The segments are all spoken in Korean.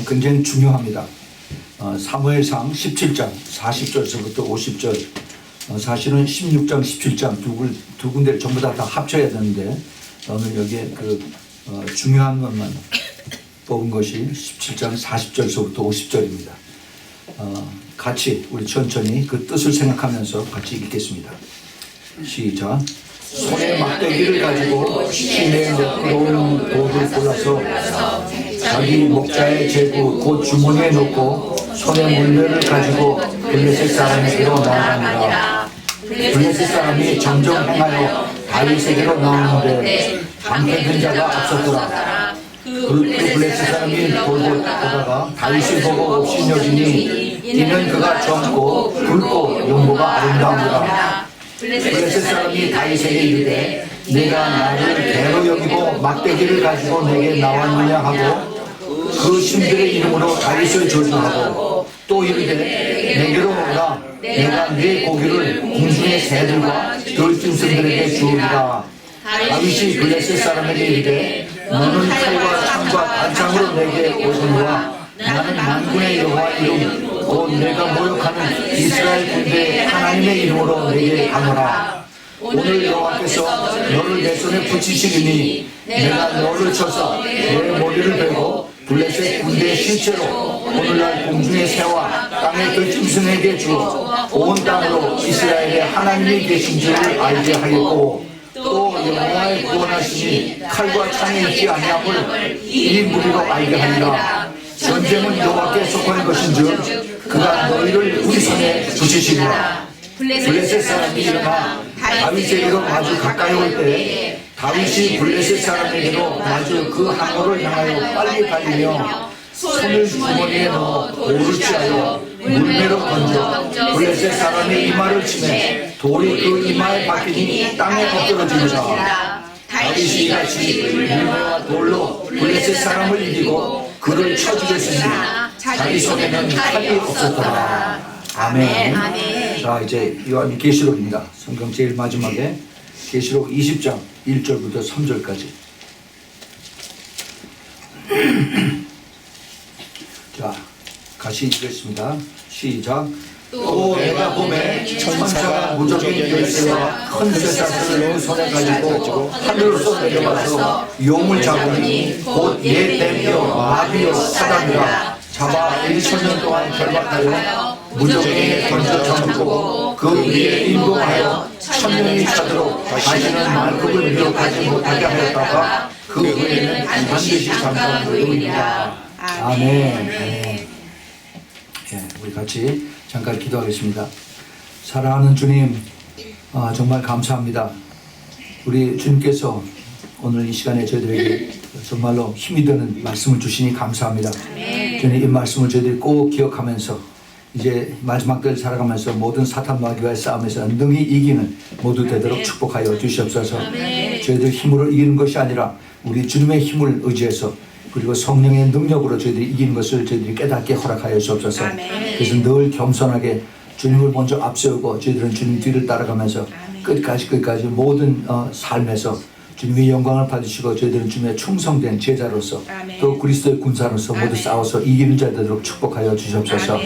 굉장히 중요합니다. 사무엘상 17장 40절서부터 50절, 사실은 16장 17장 두 군데를 전부 다 합쳐야 되는데 오늘 여기에 중요한 것만 뽑은 것이 17장 40절서부터 50절입니다. 같이 우리 천천히 그 뜻을 생각하면서 같이 읽겠습니다. 시작. 손에 막대기를 가지고 시내에 넣어놓은 돌을 골라서 자기 목자의 제구 곧 주머니에 넣고 손에 물매를 가지고 블레셋 사람에게로 나아갑니다. 블레셋 사람이 점점 행하여 다윗에게로 나오는데 방패든 자가 앞섰더라. 그 블레셋 사람이 돌고 보다가 다윗이 보고 없이 여기니 이는 그가 젊고 굵고 용모가 아름다우니라. 블레셋 사람이 다윗에게 이르되 내가 나를 개로 여기고 막대기를 가지고 내게 나왔느냐 하고 그 신들의 이름으로 다윗을 저주하고 또 이르되 내게로 오라 내가 네 고기를 공중의 새들과 들짐승들에게 주리라. 다윗이 블레셋 사람에게 이르되 너는 칼과 창과 단창으로 내게 오거니와 나는 만군의 여호와 이름 곧 내가 모욕하는 이스라엘 군대의 하나님의 이름으로 내게 가노라. 오늘 여호와께서 너를 내 손에 붙이시리니 내가 너를 쳐서 내 머리를 베고 블레셋 군대의 실체로 오늘날 공중의 새와 땅의 들짐승에게 주어 온 땅으로 이스라엘의 하나님이 계신 줄을 알게 하겠고 또 여호와의 구원하심이 칼과 창에 있지 아니함을 이 무리로 알게 하리라. 전쟁은 여호와께 속하는 것인즉 그가 너희를 우리 손에 주시시리라. 블레셋 사람이 일어나 다윗에게로 마주 가까이 올 때 다윗이 블레셋 사람에게로 마주 그 항로를 향하여 빨리 달리며 손을 주머니에 넣어 돌을 취하여 물매로 던져 블레셋 사람의 이마를 치매 돌이 그 이마에 박히니 땅에 엎드러지니라. 다윗이 이같이 물매와 돌로 블레셋 사람을 이기고 그를 쳐죽였으니 자기 손에는 칼이 없었더라. 아멘. 아멘. 자, 이제 요한이 계시록입니다. 성경 제일 마지막에 계시록 20장 1절부터 3절까지. 자, 같이 읽겠습니다. 시작. 또 내가 보매 천사가 무적인 열쇠와 큰 쇠사슬을 손에 가지고 하늘로서 내려와서 용을 잡으니 곧 옛 뱀이요 마귀요 사단이라 잡아 1,000년 동안 결박하여 무적에게 던져 쳐놓고 그 위에 인도하여 1000년이 차도록 다시는 만국을 미혹하지 못하게 하였다가 그 후에는 반드시 잠잠하리라. 아멘. 네. 우리 같이 잠깐 기도하겠습니다. 사랑하는 주님, 정말 감사합니다. 우리 주님께서 오늘 이 시간에 저희들에게 정말로 힘이 되는 말씀을 주시니 감사합니다. 주님, 이 말씀을 저희들이 꼭 기억하면서 이제 마지막 때를 살아가면서 모든 사탄 마귀와의 싸움에서 능히 이기는 모두 되도록 축복하여 주시옵소서. 저희들 힘으로 이기는 것이 아니라 우리 주님의 힘을 의지해서 그리고 성령의 능력으로 저희들이 이기는 것을 저희들이 깨닫게 허락하여 주옵소서. 그래서 늘 겸손하게 주님을 먼저 앞세우고 저희들은 주님 뒤를 따라가면서 끝까지 모든 삶에서 주님의 영광을 받으시고 저희들은 주님의 충성된 제자로서 또 그리스도의 군사로서 모두 싸워서 이기는 자 되도록 축복하여 주시옵소서.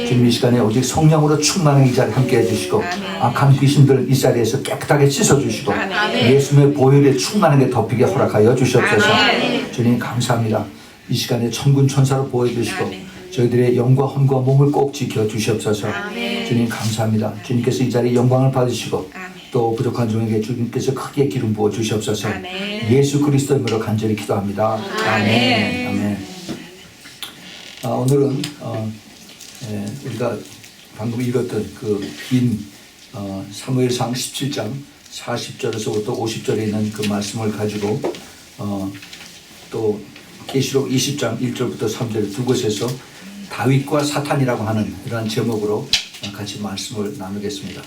주님 이 시간에 오직 성령으로 충만한 이 자리에 함께 해주시고 악한 귀신들 이 자리에서 깨끗하게 씻어주시고 예수님의 보혈에 충만하게 덮이게 허락하여 주시옵소서. 주님 감사합니다. 이 시간에 천군 천사로 보여주시고 저희들의 영과 혼과 몸을 꼭 지켜 주시옵소서. 주님 감사합니다. 주님께서 이 자리에 영광을 받으시고 또 부족한 종에게 주님께서 크게 기름 부어 주시옵소서. 예수 그리스도의 이름으로 간절히 기도합니다. 아멘. 아멘. 오늘은 우리가 방금 읽었던 그 긴 사무엘상 17장 40절에서부터 50절에 있는 그 말씀을 가지고 또 계시록 20장 1절부터 3절 두 곳에서 다윗과 사탄이라고 하는 이러한 제목으로 같이 말씀을 나누겠습니다.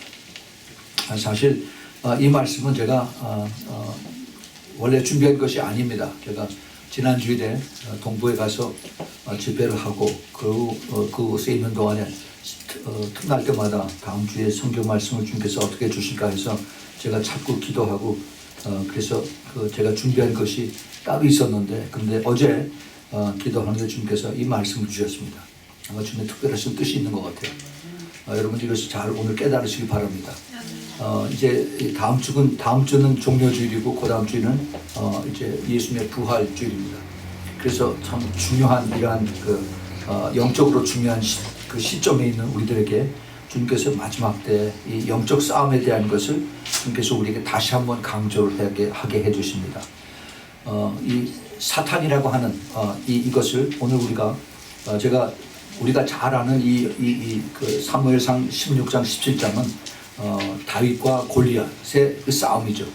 사실 이 말씀은 제가 원래 준비한 것이 아닙니다. 제가 지난 주일에 동부에 가서 집회를 하고 그곳에 있는 동안에 틈날 때마다 다음 주에 성경 말씀을 주님께서 어떻게 주실까 해서 제가 자꾸 기도하고 그래서 제가 준비한 것이 따로 있었는데 근데 어제 기도하는데 주님께서 이 말씀을 주셨습니다. 아마 주님의 특별하신 뜻이 있는 것 같아요. 여러분 이것을 잘 오늘 깨달으시기 바랍니다. 이제 다음 주는 종료주일이고 그 다음 주일은 이제 예수님의 부활주일입니다. 그래서 참 중요한 이러한 영적으로 중요한 그 시점에 있는 우리들에게 주님께서 마지막 때 이 영적 싸움에 대한 것을 주님께서 우리에게 다시 한번 강조를 하게 해주십니다. 이 사탄이라고 하는 이것을 오늘 우리가 잘 아는 그 사무엘상 16장 17장은 다윗과 골리앗의 그 싸움이죠.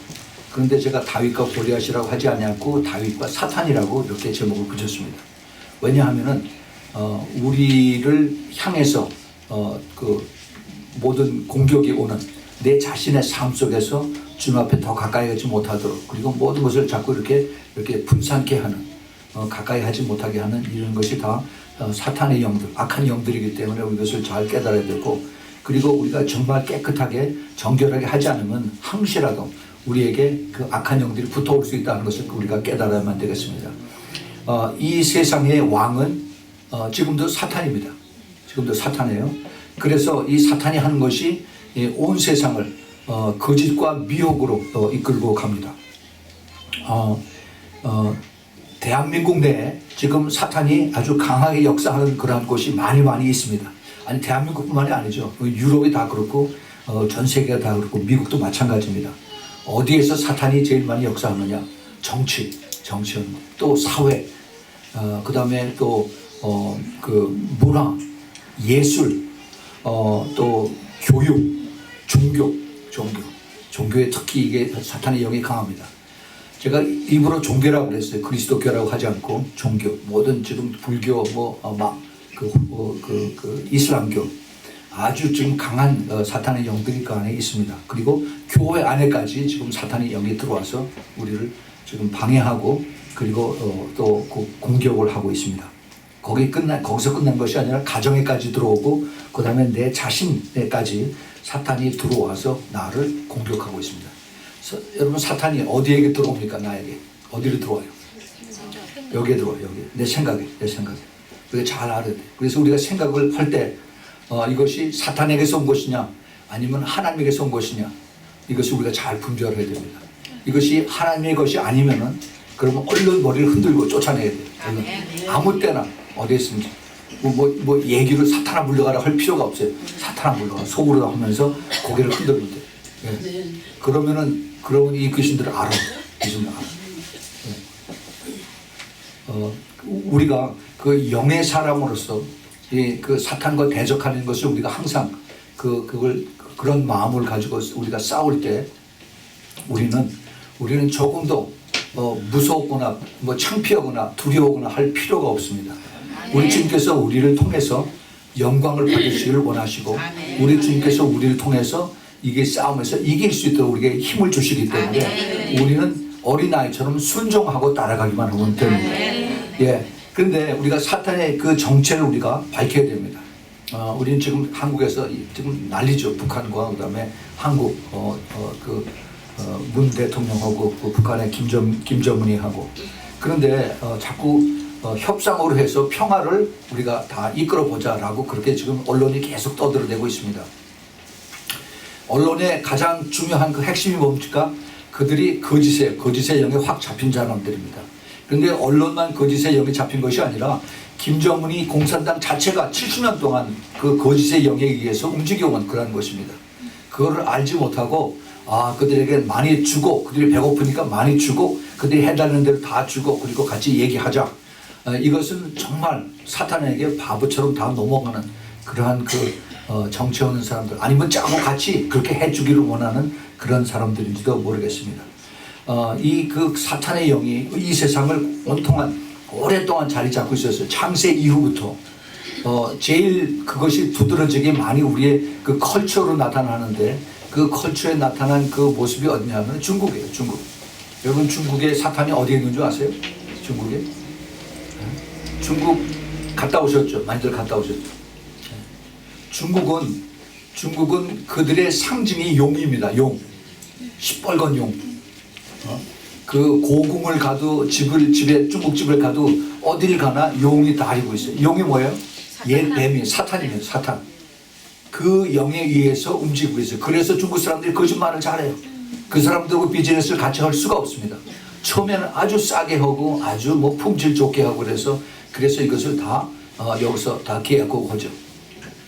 그런데 제가 다윗과 골리앗이라고 하지 않고 다윗과 사탄이라고 이렇게 제목을 붙였습니다. 왜냐하면은 우리를 향해서 그 모든 공격이 오는 내 자신의 삶 속에서 주님 앞에 더 가까이 가지 못하도록, 그리고 모든 것을 자꾸 이렇게 분산케 하는, 가까이 하지 못하게 하는 이런 것이 다 사탄의 영들, 악한 영들이기 때문에 우리 이것을 잘 깨달아야 되고, 그리고 우리가 정말 깨끗하게 정결하게 하지 않으면 항시라도 우리에게 그 악한 영들이 붙어올 수 있다는 것을 우리가 깨달아야만 되겠습니다. 이 세상의 왕은 지금도 사탄입니다. 지금도 사탄이에요. 그래서 이 사탄이 하는 것이 온 세상을 거짓과 미혹으로 이끌고 갑니다. 대한민국 내에 지금 사탄이 아주 강하게 역사하는 그러한 곳이 많이 있습니다. 아니, 대한민국뿐만이 아니죠. 유럽이 다 그렇고 전 세계가 다 그렇고 미국도 마찬가지입니다. 어디에서 사탄이 제일 많이 역사하느냐? 정치원, 또 사회, 그 다음에 또 그 문화, 예술, 또 교육, 종교에 특히 이게 사탄의 영이 강합니다. 제가 일부러 종교라고 그랬어요. 그리스도교라고 하지 않고 종교, 모든 지금 불교, 이슬람교, 아주 지금 강한 사탄의 영들이 그 안에 있습니다. 그리고 교회 안에까지 지금 사탄의 영이 들어와서 우리를 지금 방해하고, 그리고 또 공격을 하고 있습니다. 거기서 끝난 것이 아니라 가정에까지 들어오고, 그 다음에 내 자신에까지 사탄이 들어와서 나를 공격하고 있습니다. 여러분, 사탄이 어디에게 들어옵니까? 나에게. 어디로 들어와요? 여기에 들어와요. 여기. 내 생각에. 그게 잘 알아야 돼. 그래서 우리가 생각을 할 때 이것이 사탄에게서 온 것이냐 아니면 하나님에게서 온 것이냐, 이것이 우리가 잘 분별해야 됩니다. 이것이 하나님의 것이 아니면은 그러면 얼른 머리를 흔들고 쫓아내야 돼요. 아무 때나 어디에 있는지 얘기를 사탄아 물러가라 할 필요가 없어요. 사탄아 물러가 속으로 하면서 고개를 흔들면 돼요. 네. 그러면 이 귀신들을 알아. 우리가 그 영의 사람으로서 그 사탄과 대적하는 것을 우리가 항상 그런 마음을 가지고 우리가 싸울 때 우리는 조금도 무섭거나 창피하거나 두려워하거나 할 필요가 없습니다. 우리 주님께서 우리를 통해서 영광을 받으시기를 원하시고, 우리 주님께서 우리를 통해서 이게 싸움에서 이길 수 있도록 우리에게 힘을 주시기 때문에 우리는 어린아이처럼 순종하고 따라가기만 하면 됩니다. 예. 그런데 우리가 사탄의 그 정체를 우리가 밝혀야 됩니다. 우리는 지금 한국에서 지금 난리죠. 북한과 그다음에 한국 문 대통령하고 북한의 김정은이 하고. 그런데 자꾸 협상으로 해서 평화를 우리가 다 이끌어보자라고 그렇게 지금 언론이 계속 떠들어대고 있습니다. 언론의 가장 중요한 그 핵심이 뭡니까? 그들이 거짓의 영에 확 잡힌 사람들입니다. 그런데 언론만 거짓의 영에 잡힌 것이 아니라 김정은이 공산당 자체가 70년 동안 그 거짓의 영에 의해서 움직여온 그런 것입니다. 그거를 알지 못하고 그들에게 많이 주고, 그들이 배고프니까 많이 주고, 그들이 해달라는 대로 다 주고, 그리고 같이 얘기하자. 이것은 정말 사탄에게 바보처럼 다 넘어가는 그러한 정치하는 사람들, 아니면 짜고 같이 그렇게 해주기를 원하는 그런 사람들인지도 모르겠습니다. 이 사탄의 영이 이 세상을 오랫동안 자리 잡고 있었어요. 창세 이후부터. 제일 그것이 두드러지게 많이 우리의 그 컬처로 나타나는데, 그 컬처에 나타난 그 모습이 어디냐면 중국이에요. 중국. 여러분, 중국에 사탄이 어디에 있는 줄 아세요? 중국에? 중국 갔다 오셨죠? 많이들 갔다 오셨죠? 중국은 그들의 상징이 용입니다. 용. 시뻘건 용. 그 고궁을 가도 집에 중국집을 가도 어딜 가나 용이 다니고 있어요. 용이 뭐예요? 옛 뱀이 사탄이에요. 사탄. 그 영에 의해서 움직이고 있어요. 그래서 중국 사람들이 거짓말을 잘해요. 그 사람들하고 비즈니스를 같이 할 수가 없습니다. 처음에는 아주 싸게 하고 아주 뭐 품질 좋게 하고 그래서 이것을 다 여기서 다 계약하고 하죠.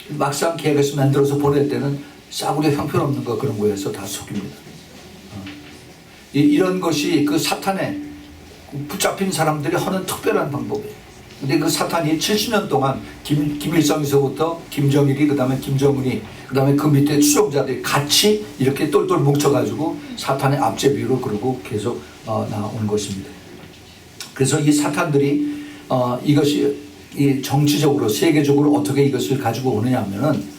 막상 계약해서 만들어서 보낼 때는 싸구려 형편없는 거 그런 거에서 다 속입니다. 이런 것이 그 사탄에 붙잡힌 사람들이 하는 특별한 방법이에요. 근데 그 사탄이 70년 동안 김일성에서부터 김정일이, 그 다음에 김정은이, 그 다음에 그 밑에 추종자들이 같이 이렇게 똘똘 뭉쳐가지고 사탄의 앞제비로 그러고 계속 나온 것입니다. 그래서 이 사탄들이 이것이 이 정치적으로 세계적으로 어떻게 이것을 가지고 오느냐 하면은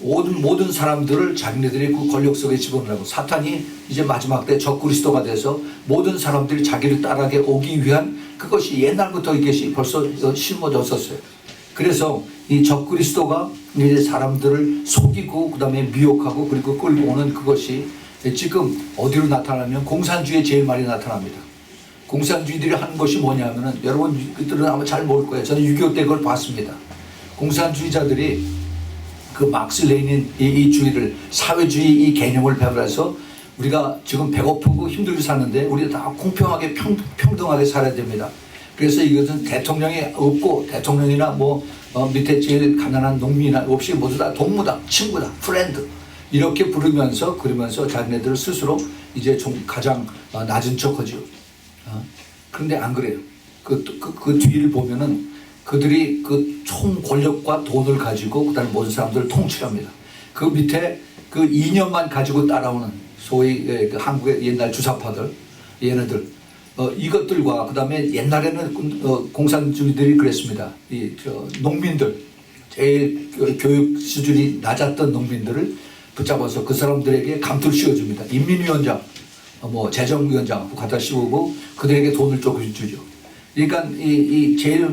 모든 사람들을 자기네들의 그 권력 속에 집어넣으라고 사탄이 이제 마지막 때 적그리스도가 돼서 모든 사람들이 자기를 따라게 오기 위한 그것이 옛날부터 이것이 벌써 심어졌었어요. 그래서 이 적그리스도가 이제 사람들을 속이고 그 다음에 미혹하고 그리고 끌고 오는 그것이 지금 어디로 나타나면 공산주의에 제일 많이 나타납니다. 공산주의들이 하는 것이 뭐냐면은 여러분들은 아마 잘 모를 거예요. 저는 6.25 때 그걸 봤습니다. 공산주의자들이 그 막스 레닌 이 주의를 사회주의 이 개념을 배워서 우리가 지금 배고프고 힘들게 사는데 우리가 다 공평하게 평등하게 살아야 됩니다. 그래서 이것은 대통령이 없고 대통령이나 밑에 제일 가난한 농민이나 없이 모두 다 동무다, 친구다, 프렌드 이렇게 부르면서 그러면서 자기네들 스스로 이제 좀 가장 낮은 척하죠. 그런데 안 그래요. 그 뒤를 보면은 그들이 그 총 권력과 돈을 가지고 그다음에 모든 사람들을 통치합니다. 그 밑에 그 이념만 가지고 따라오는 소위 그 한국의 옛날 주사파들 얘네들 이것들과 그다음에 옛날에는 공산주의들이 그랬습니다. 농민들 제일 교육 수준이 낮았던 농민들을 붙잡아서 그 사람들에게 감투를 씌워줍니다. 인민위원장, 재정위원장 갖다 씌우고 그들에게 돈을 조금씩 주죠. 그러니까 이 제일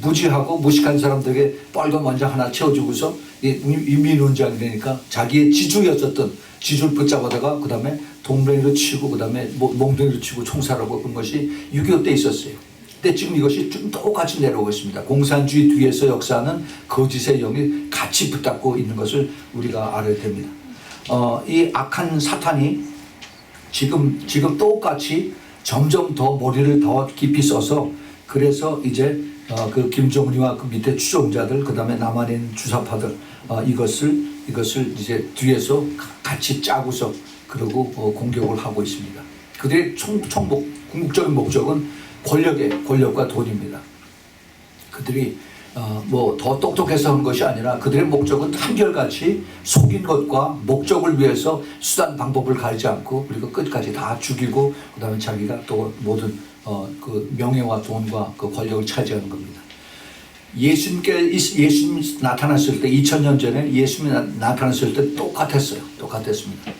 무지하고 무식한 사람들에게 빨간 원장 하나 채워주고서 인민위원장이 되니까 자기의 지주였었던 지주를 붙잡아다가 그 다음에 동맹이로 치고 그 다음에 몽둥이로 치고 총살하고 그런 것이 6.25 때 있었어요. 근데 지금 이것이 좀 똑같이 내려오고 있습니다. 공산주의 뒤에서 역사하는 거짓의 영이 같이 붙잡고 있는 것을 우리가 알아야 됩니다. 이 악한 사탄이 지금 똑같이 점점 더 머리를 더 깊이 써서 그래서 이제 그 김정은이와 그 밑에 추종자들 그 다음에 남한에 있는 주사파들 이것을 이제 뒤에서 같이 짜고서 그러고 공격을 하고 있습니다. 그들의 궁극적인 목적은 권력과 돈입니다. 그들이 더 똑똑해서 하는 것이 아니라 그들의 목적은 한결같이 속인 것과 목적을 위해서 수단 방법을 가리지 않고 그리고 끝까지 다 죽이고 그 다음에 자기가 또 모든 그 명예와 돈과 그 권력을 차지하는 겁니다. 예수님 나타났을 때 2000년 전에 예수님이 나타났을 때 똑같았습니다.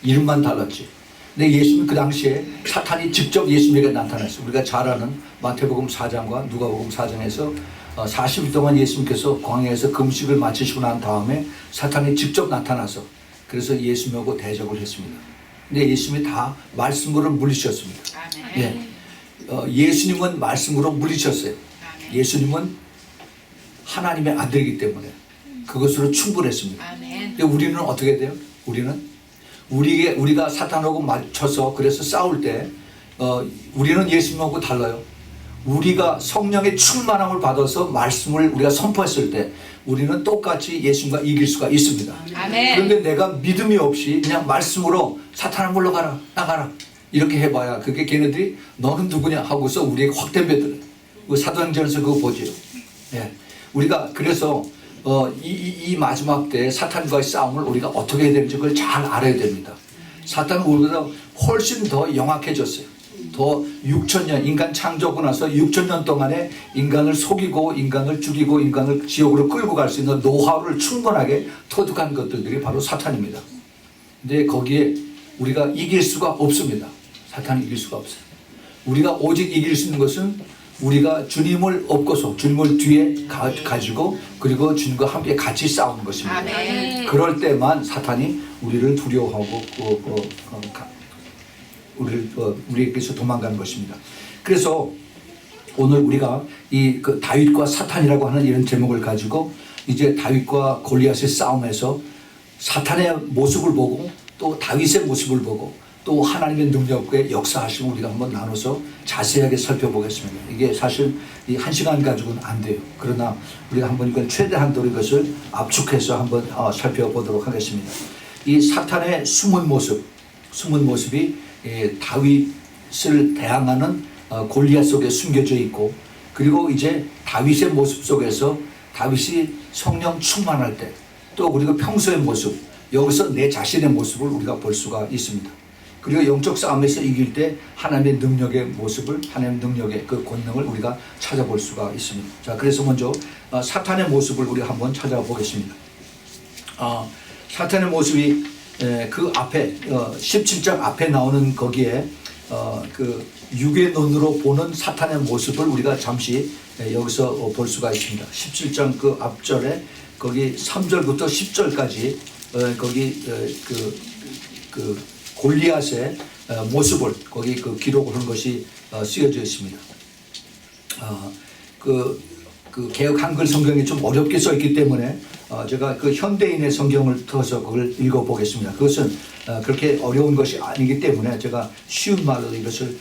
이름만 달랐지. 근데 예수님 그 당시에 사탄이 직접 예수님에게 나타났어요. 우리가 잘 아는 마태복음 4장과 누가복음 4장에서 40일 동안 예수님께서 광야에서 금식을 마치시고 난 다음에 사탄이 직접 나타나서 그래서 예수님하고 대적을 했습니다. 근데 예수님이 다 말씀으로 물리셨습니다. 예. 예수님은 말씀으로 물리셨어요. 예수님은 하나님의 아들이기 때문에 그것으로 충분했습니다. 근데 우리는 어떻게 돼요? 우리가 사탄하고 맞춰서 그래서 싸울 때 우리는 예수님하고 달라요. 우리가 성령의 충만함을 받아서 말씀을 우리가 선포했을 때 우리는 똑같이 예수님과 이길 수가 있습니다. 아멘. 그런데 내가 믿음이 없이 그냥 말씀으로 사탄아 물러가라 나가라 이렇게 해봐야 그게 걔네들이 너는 누구냐 하고서 우리에게 확 덤벼들어요. 사도행전에서 그거 보죠. 예. 우리가 그래서 이 마지막 때 사탄과의 싸움을 우리가 어떻게 해야 되는지 그걸 잘 알아야 됩니다. 사탄은 우리보다 훨씬 더 영악해졌어요. 더 6,000년 인간 창조하고 나서 6,000년 동안에 인간을 속이고 인간을 죽이고 인간을 지옥으로 끌고 갈 수 있는 노하우를 충분하게 터득한 것들이 바로 사탄입니다. 근데 거기에 우리가 이길 수가 없습니다. 사탄이 이길 수가 없어요. 우리가 오직 이길 수 있는 것은 우리가 주님을 업고서 주님을 뒤에 가지고 그리고 주님과 함께 같이 싸우는 것입니다. 아멘. 그럴 때만 사탄이 우리를 두려워하고 우리에게서 도망가는 것입니다. 그래서 오늘 우리가 이 그 다윗과 사탄이라고 하는 이런 제목을 가지고 이제 다윗과 골리앗의 싸움에서 사탄의 모습을 보고 또 다윗의 모습을 보고 또 하나님의 능력의 역사하심을 우리가 한번 나눠서 자세하게 살펴보겠습니다. 이게 사실 이 한 시간 가지고는 안 돼요. 그러나 우리가 한번 이걸 최대한도로 이것을 압축해서 한번 살펴보도록 하겠습니다. 이 사탄의 숨은 모습이 다윗을 대항하는 골리앗 속에 숨겨져 있고, 그리고 이제 다윗의 모습 속에서 다윗이 성령 충만할 때 또 그리고 평소의 모습, 여기서 내 자신의 모습을 우리가 볼 수가 있습니다. 그리고 영적 싸움에서 이길 때 하나님의 능력의 모습을, 하나님의 능력의 그 권능을 우리가 찾아볼 수가 있습니다. 자, 그래서 먼저 사탄의 모습을 우리가 한번 찾아보겠습니다. 사탄의 모습이 그 앞에 17장 앞에 나오는 거기에 그 육의 눈으로 보는 사탄의 모습을 우리가 잠시 여기서 볼 수가 있습니다. 17장 그 앞절에 거기 3절부터 10절까지 거기 그 골리앗의 모습을 거기 그 기록을 한 것이 쓰여져 있습니다. 그 개역 한글 성경이 좀 어렵게 써 있기 때문에 제가 그 현대인의 성경을 터서 그걸 읽어 보겠습니다. 그것은 그렇게 어려운 것이 아니기 때문에 제가 쉬운 말로 이것을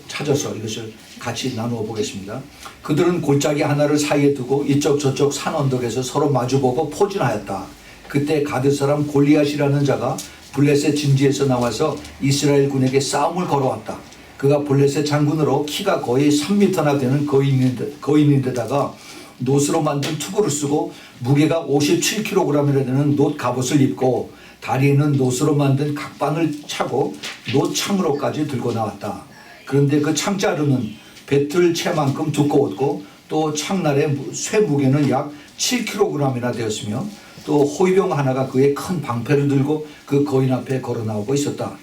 찾아서 이것을 같이 나누어 보겠습니다. 그들은 골짜기 하나를 사이에 두고 이쪽 저쪽 산 언덕에서 서로 마주보고 포진하였다. 그때 가드 사람 골리앗이라는 자가 블레셋 진지에서 나와서 이스라엘 군에게 싸움을 걸어왔다. 그가 블레셋 장군으로 키가 거의 3m나 되는 거인인데다가 놋으로 만든 투구를 쓰고 무게가 57kg이나 되는 놋 갑옷을 입고 다리에는 놋으로 만든 각반을 차고 놋 창으로까지 들고 나왔다. 그런데 그 창자루는 배틀채만큼 두꺼웠고 또 창날의 쇠 무게는 약 7kg이나 되었으며 또 호위병 하나가 그의 큰 방패를 들고 그 거인 앞에 걸어 나오고 있었다.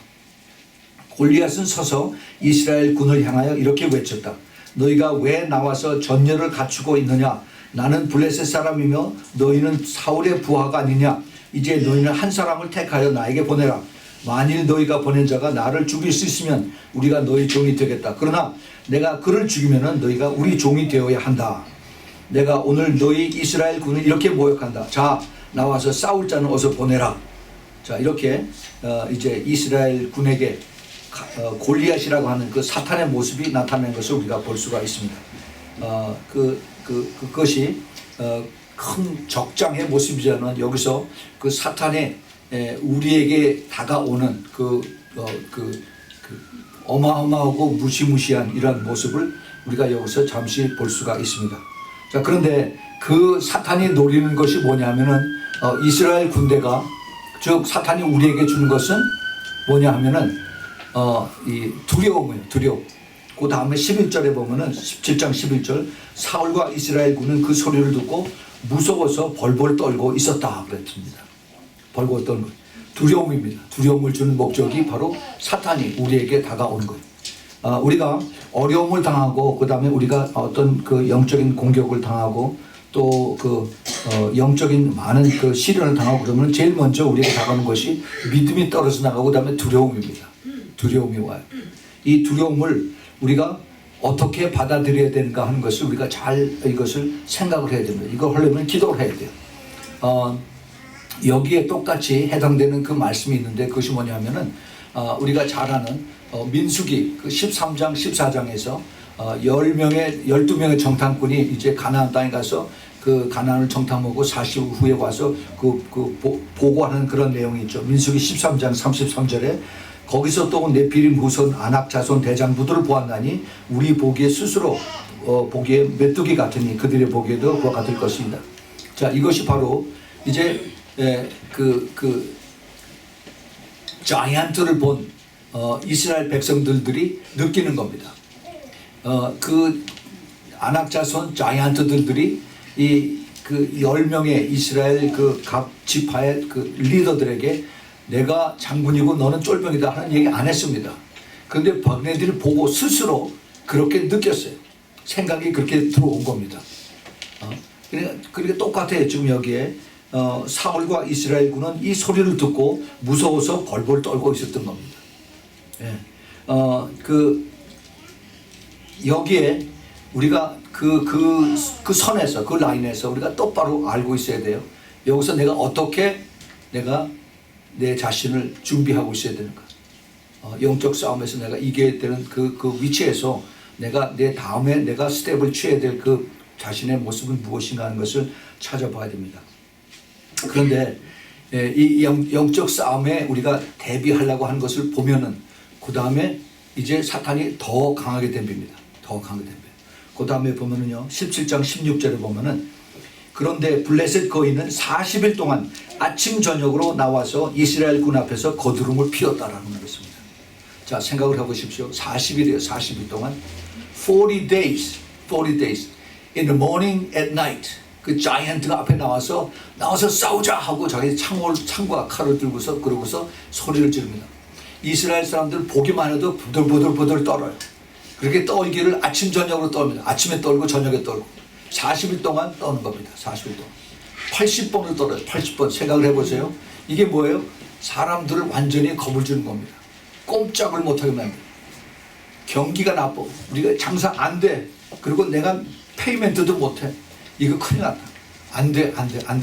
골리앗은 서서 이스라엘 군을 향하여 이렇게 외쳤다. 너희가 왜 나와서 전열을 갖추고 있느냐? 나는 블레셋 사람이며 너희는 사울의 부하가 아니냐? 이제 너희는 한 사람을 택하여 나에게 보내라. 만일 너희가 보낸 자가 나를 죽일 수 있으면 우리가 너희 종이 되겠다. 그러나 내가 그를 죽이면 너희가 우리 종이 되어야 한다. 내가 오늘 너희 이스라엘 군을 이렇게 모욕한다. 자, 나와서 싸울 자는 어서 보내라. 자, 이렇게 이제 이스라엘 군에게 골리앗이라고 하는 그 사탄의 모습이 나타나는 것을 우리가 볼 수가 있습니다. 그것이 큰 적장의 모습이잖아요. 여기서 그 사탄의 우리에게 다가오는 그 어마어마하고 무시무시한 이러한 모습을 우리가 여기서 잠시 볼 수가 있습니다. 자, 그런데 그 사탄이 노리는 것이 뭐냐면은 이스라엘 군대가, 즉 사탄이 우리에게 주는 것은 뭐냐 하면은 이 두려움이에요. 두려움. 그 다음에 11절에 보면은 17장 11절 사울과 이스라엘 군은 그 소리를 듣고 무서워서 벌벌 떨고 있었다 그랬습니다. 벌벌 떨고 두려움입니다. 두려움을 주는 목적이 바로 사탄이 우리에게 다가오는 거예요. 우리가 어려움을 당하고 그 다음에 우리가 어떤 그 영적인 공격을 당하고 또 그 영적인 많은 그 시련을 당하고 그러면 제일 먼저 우리에게 다가오는 것이 믿음이 떨어져 나가고 그 다음에 두려움입니다. 두려움이 와요. 이 두려움을 우리가 어떻게 받아들여야 되는가 하는 것을 우리가 잘 이것을 생각을 해야 됩니다. 이걸 하려면 기도를 해야 돼요. 여기에 똑같이 해당되는 그 말씀이 있는데 그것이 뭐냐면은 우리가 잘 아는 민수기 그 13장 14장에서 12명의 정탐꾼이 이제 가나안 땅에 가서 그 가나안을 정탐하고 40 후에 와서 보고하는 그런 내용이 있죠. 민수기 13장 33절에 거기서 또 네피림 후손 아낙 자손 대장부들을 보았나니 우리 보기에 스스로 보기에 메뚜기 같으니 그들의 보기에도 그와 같을 것입니다. 자, 이것이 바로 이제 그 자이언트를 본 이스라엘 백성들이 느끼는 겁니다. 그 아낙 자손 자이언트들이 그 10명의 이스라엘 그 각 지파의 그 리더들에게 내가 장군이고 너는 쫄병이다 하는 얘기 안 했습니다. 그런데 박네들이 보고 스스로 그렇게 느꼈어요. 생각이 그렇게 들어온 겁니다. 그러니까 똑같아요. 지금 여기에 사울과 이스라엘 군은 이 소리를 듣고 무서워서 벌벌 떨고 있었던 겁니다. 예. 여기에 우리가 그 선에서, 그 라인에서 우리가 똑바로 알고 있어야 돼요. 여기서 내가 어떻게 내가 내 자신을 준비하고 있어야 되는가. 영적 싸움에서 내가 이겨야 되는 그 위치에서 내가 내 다음에 내가 스텝을 취해야 될 그 자신의 모습은 무엇인가 하는 것을 찾아봐야 됩니다. 그런데 이 영적 싸움에 우리가 대비하려고 하는 것을 보면은 그 다음에 이제 사탄이 더 강하게 됩니다. 더 강하게 됩니다. 그 다음에 보면은요, 17장 16절에 보면은 그런데 블레셋 거인은 40일 동안 아침 저녁으로 나와서 이스라엘 군 앞에서 거두름을 피웠다라는 것입니다. 자, 생각을 해보십시오. 40일이에요. 40일 동안 40 days in the morning at night. 그 자이언트가 앞에 나와서 싸우자 하고 자기 창과 칼을 들고서 그러고서 소리를 지릅니다. 이스라엘 사람들 보기만 해도 부들부들 떨어요. 그렇게 떨기를 아침 저녁으로 떨습니다. 아침에 떨고 저녁에 떨고 40일 동안 떠는 겁니다. 40일 동안 80번을 떨어요. 80번. 생각을 해보세요. 이게 뭐예요? 사람들을 완전히 겁을 주는 겁니다. 꼼짝을 못하게 만듭니다. 경기가 나빠. 우리가 장사 안 돼. 그리고 내가 페이멘트도 못해. 이거 큰일 났다. 안 돼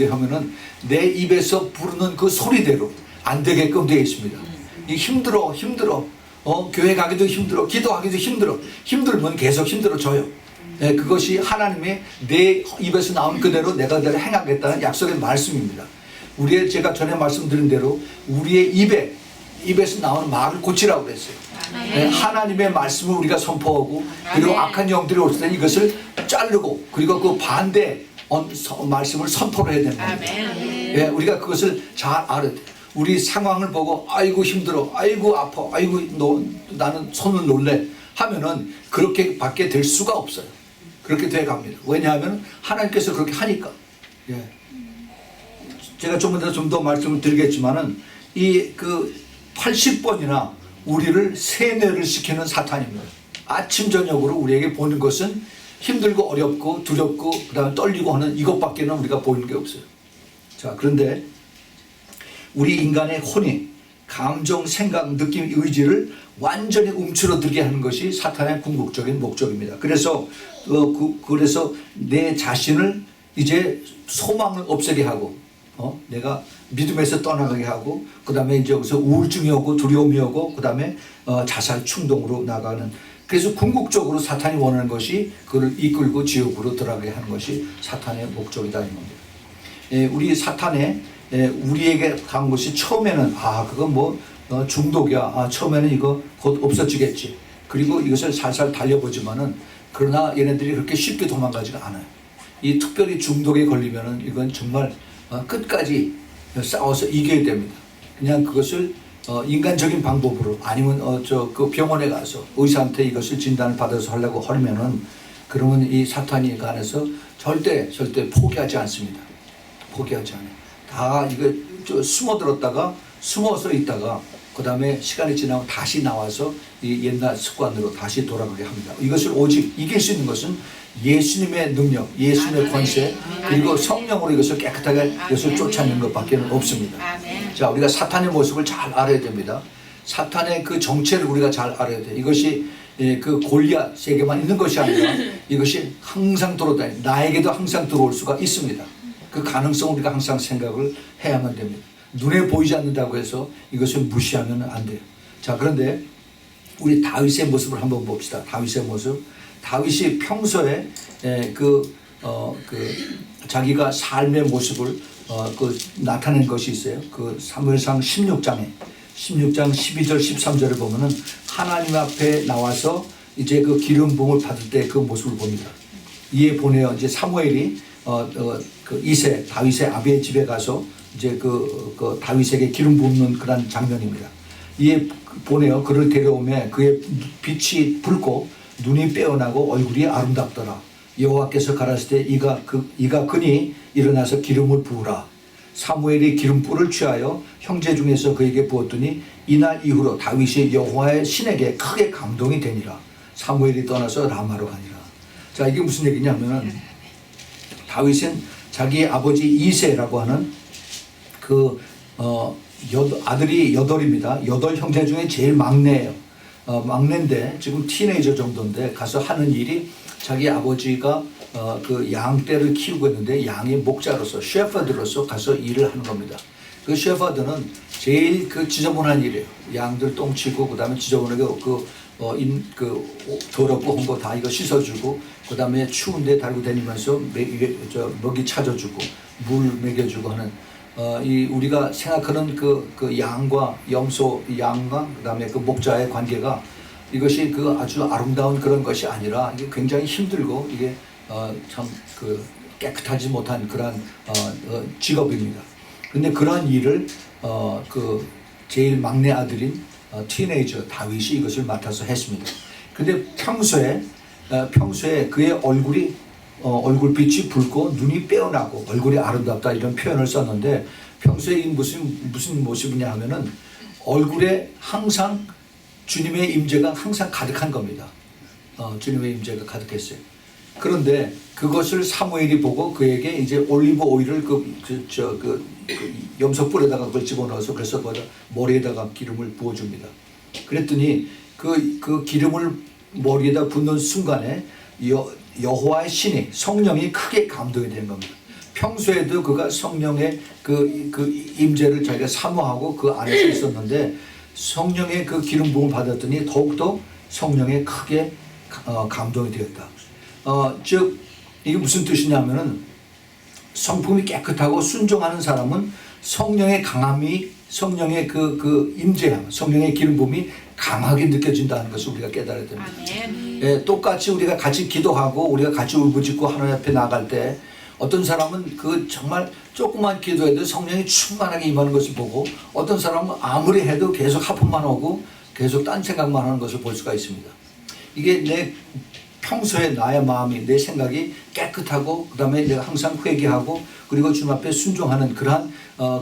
하면은 내 입에서 부르는 그 소리대로 안 되게끔 되어 있습니다. 이 힘들어. 교회 가기도 힘들어. 기도하기도 힘들어. 힘들면 계속 힘들어져요. 네, 그것이 하나님의 내 입에서 나온 그대로 내가 그대로 행하겠다는 약속의 말씀입니다. 제가 전에 말씀드린 대로 우리의 입에서 나오는 말을 고치라고 그랬어요. 네, 하나님의 말씀을 우리가 선포하고 그리고 악한 영들이 올 때 이것을 자르고 그리고 그 반대 말씀을 선포를 해야 된다. 네, 우리가 그것을 잘 알아야 돼요. 우리 상황을 보고 아이고 힘들어, 아이고 아파, 아이고 나는 손을 놀래 하면은 그렇게 밖에 될 수가 없어요. 그렇게 돼 갑니다. 왜냐하면 하나님께서 그렇게 하니까. 예. 제가 좀 더 말씀을 드리겠지만은 이 80번이나 우리를 세뇌를 시키는 사탄입니다. 아침 저녁으로 우리에게 보는 것은 힘들고 어렵고 두렵고 그다음에 떨리고 하는 이것밖에는 우리가 보이는 게 없어요. 자, 그런데 우리 인간의 혼이 감정, 생각, 느낌, 의지를 완전히 움츠러들게 하는 것이 사탄의 궁극적인 목적입니다. 그래서 내 자신을 이제 소망을 없애게 하고 내가 믿음에서 떠나가게 하고 그 다음에 이제 여기서 우울증이 오고 두려움이 오고 그 다음에 자살 충동으로 나가는, 그래서 궁극적으로 사탄이 원하는 것이 그를 이끌고 지옥으로 들어가게 하는 것이 사탄의 목적이다 이 겁니다. 우리 사탄의 우리에게 간 것이 처음에는 그건 뭐 중독이야. 처음에는 이거 곧 없어지겠지. 그리고 이것을 살살 달려보지만은 그러나 얘네들이 그렇게 쉽게 도망가지가 않아요. 이 특별히 중독에 걸리면은 이건 정말 끝까지 싸워서 이겨야 됩니다. 그냥 그것을 인간적인 방법으로 아니면 그 병원에 가서 의사한테 이것을 진단을 받아서 하려고 하면은 그러면 이 사탄이 관해서 절대 포기하지 않습니다. 포기하지 않아요. 다 이거 숨어서 있다가 그 다음에 시간이 지나면 다시 나와서 이 옛날 습관으로 다시 돌아가게 합니다. 이것을 오직 이길 수 있는 것은 예수님의 능력, 예수님의 권세, 그리고 성령으로 이것을 깨끗하게 이것을 쫓아내는 것밖에 없습니다. 자, 우리가 사탄의 모습을 잘 알아야 됩니다. 사탄의 그 정체를 우리가 잘 알아야 돼요. 이것이 그 골리앗에게만 있는 것이 아니라 이것이 항상 돌아다니 나에게도 항상 들어올 수가 있습니다. 그 가능성을 우리가 항상 생각을 해야만 됩니다. 눈에 보이지 않는다고 해서 이것을 무시하면 안 돼요. 자, 그런데 우리 다윗의 모습을 한번 봅시다. 다윗의 모습. 다윗이 평소에 자기가 삶의 모습을 나타낸 것이 있어요. 그 사무엘상 16장 12절 13절을 보면은 하나님 앞에 나와서 이제 그 기름 부음을 받을 때 그 모습을 봅니다. 이에 보내요. 이제 사무엘이 이새 다윗의 아비의 집에 가서 이제 그 다윗에게 기름 붓는 그런 장면입니다. 이에 보내요. 그를 데려오며 그의 빛이 붉고 눈이 빼어나고 얼굴이 아름답더라. 여호와께서 가라실 때 이가 그니 일어나서 기름을 부으라. 사무엘이 기름불을 취하여 형제 중에서 그에게 부었더니 이날 이후로 다윗이 여호와의 신에게 크게 감동이 되니라. 사무엘이 떠나서 라마로 가니라. 자, 이게 무슨 얘기냐면은 다윗은 자기 아버지 이새라고 하는 아들이 8입니다. 8 형제 중에 제일 막내예요. 막내인데 지금 티네이저 정도인데 가서 하는 일이 자기 아버지가 그 양떼를 키우고 있는데 양의 목자로서 셰퍼드로서 가서 일을 하는 겁니다. 그 셰퍼드는 제일 그 지저분한 일이에요. 양들 똥치고 그다음에 지저분하게 더럽고 한 거 다 이거 씻어주고 그다음에 추운데 달고 다니면서 먹이 찾아주고 물 먹여주고 하는 이 우리가 생각하는 그 양과 염소 양과 그다음에 그 목자의 관계가 이것이 그 아주 아름다운 그런 것이 아니라 이게 굉장히 힘들고 이게 참 그 깨끗하지 못한 그런 직업입니다. 근데 그런 일을 그 제일 막내 아들인 티네이저 다윗이 이것을 맡아서 했습니다. 근데 평소에 그의 얼굴이 얼굴빛이 붉고 눈이 빼어나고 얼굴이 아름답다 이런 표현을 썼는데 평소에 이 무슨 모습이냐 하면은 얼굴에 항상 주님의 임재가 항상 가득한 겁니다. 주님의 임재가 가득했어요. 그런데 그것을 사무엘이 보고 그에게 이제 올리브 오일을 염소 뿔에다가 그걸 집어넣어서 그래서 머리에다가 기름을 부어줍니다. 그랬더니 그 기름을 머리에다 붓는 순간에 여호와의 신이 성령이 크게 감동이 되는 겁니다. 평소에도 그가 성령의 그 임재를 자기가 사모하고 그 안에서 있었는데 성령의 그 기름 부음을 받았더니 더욱더 성령에 크게 감동이 되었다. 즉 이게 무슨 뜻이냐면은 성품이 깨끗하고 순종하는 사람은 성령의 강함이 성령의 그 임재함, 성령의 기름 부음이 강하게 느껴진다는 것을 우리가 깨달아야 됩니다. 예, 똑같이 우리가 같이 기도하고 우리가 같이 울부짖고 하나님 앞에 나갈 때 어떤 사람은 그 정말 조금만 기도해도 성령이 충만하게 임하는 것을 보고 어떤 사람은 아무리 해도 계속 하품만 오고 계속 딴 생각만 하는 것을 볼 수가 있습니다. 이게 내 평소에 나의 마음이 내 생각이 깨끗하고 그다음에 내가 항상 회개하고 그리고 주님 앞에 순종하는 그러한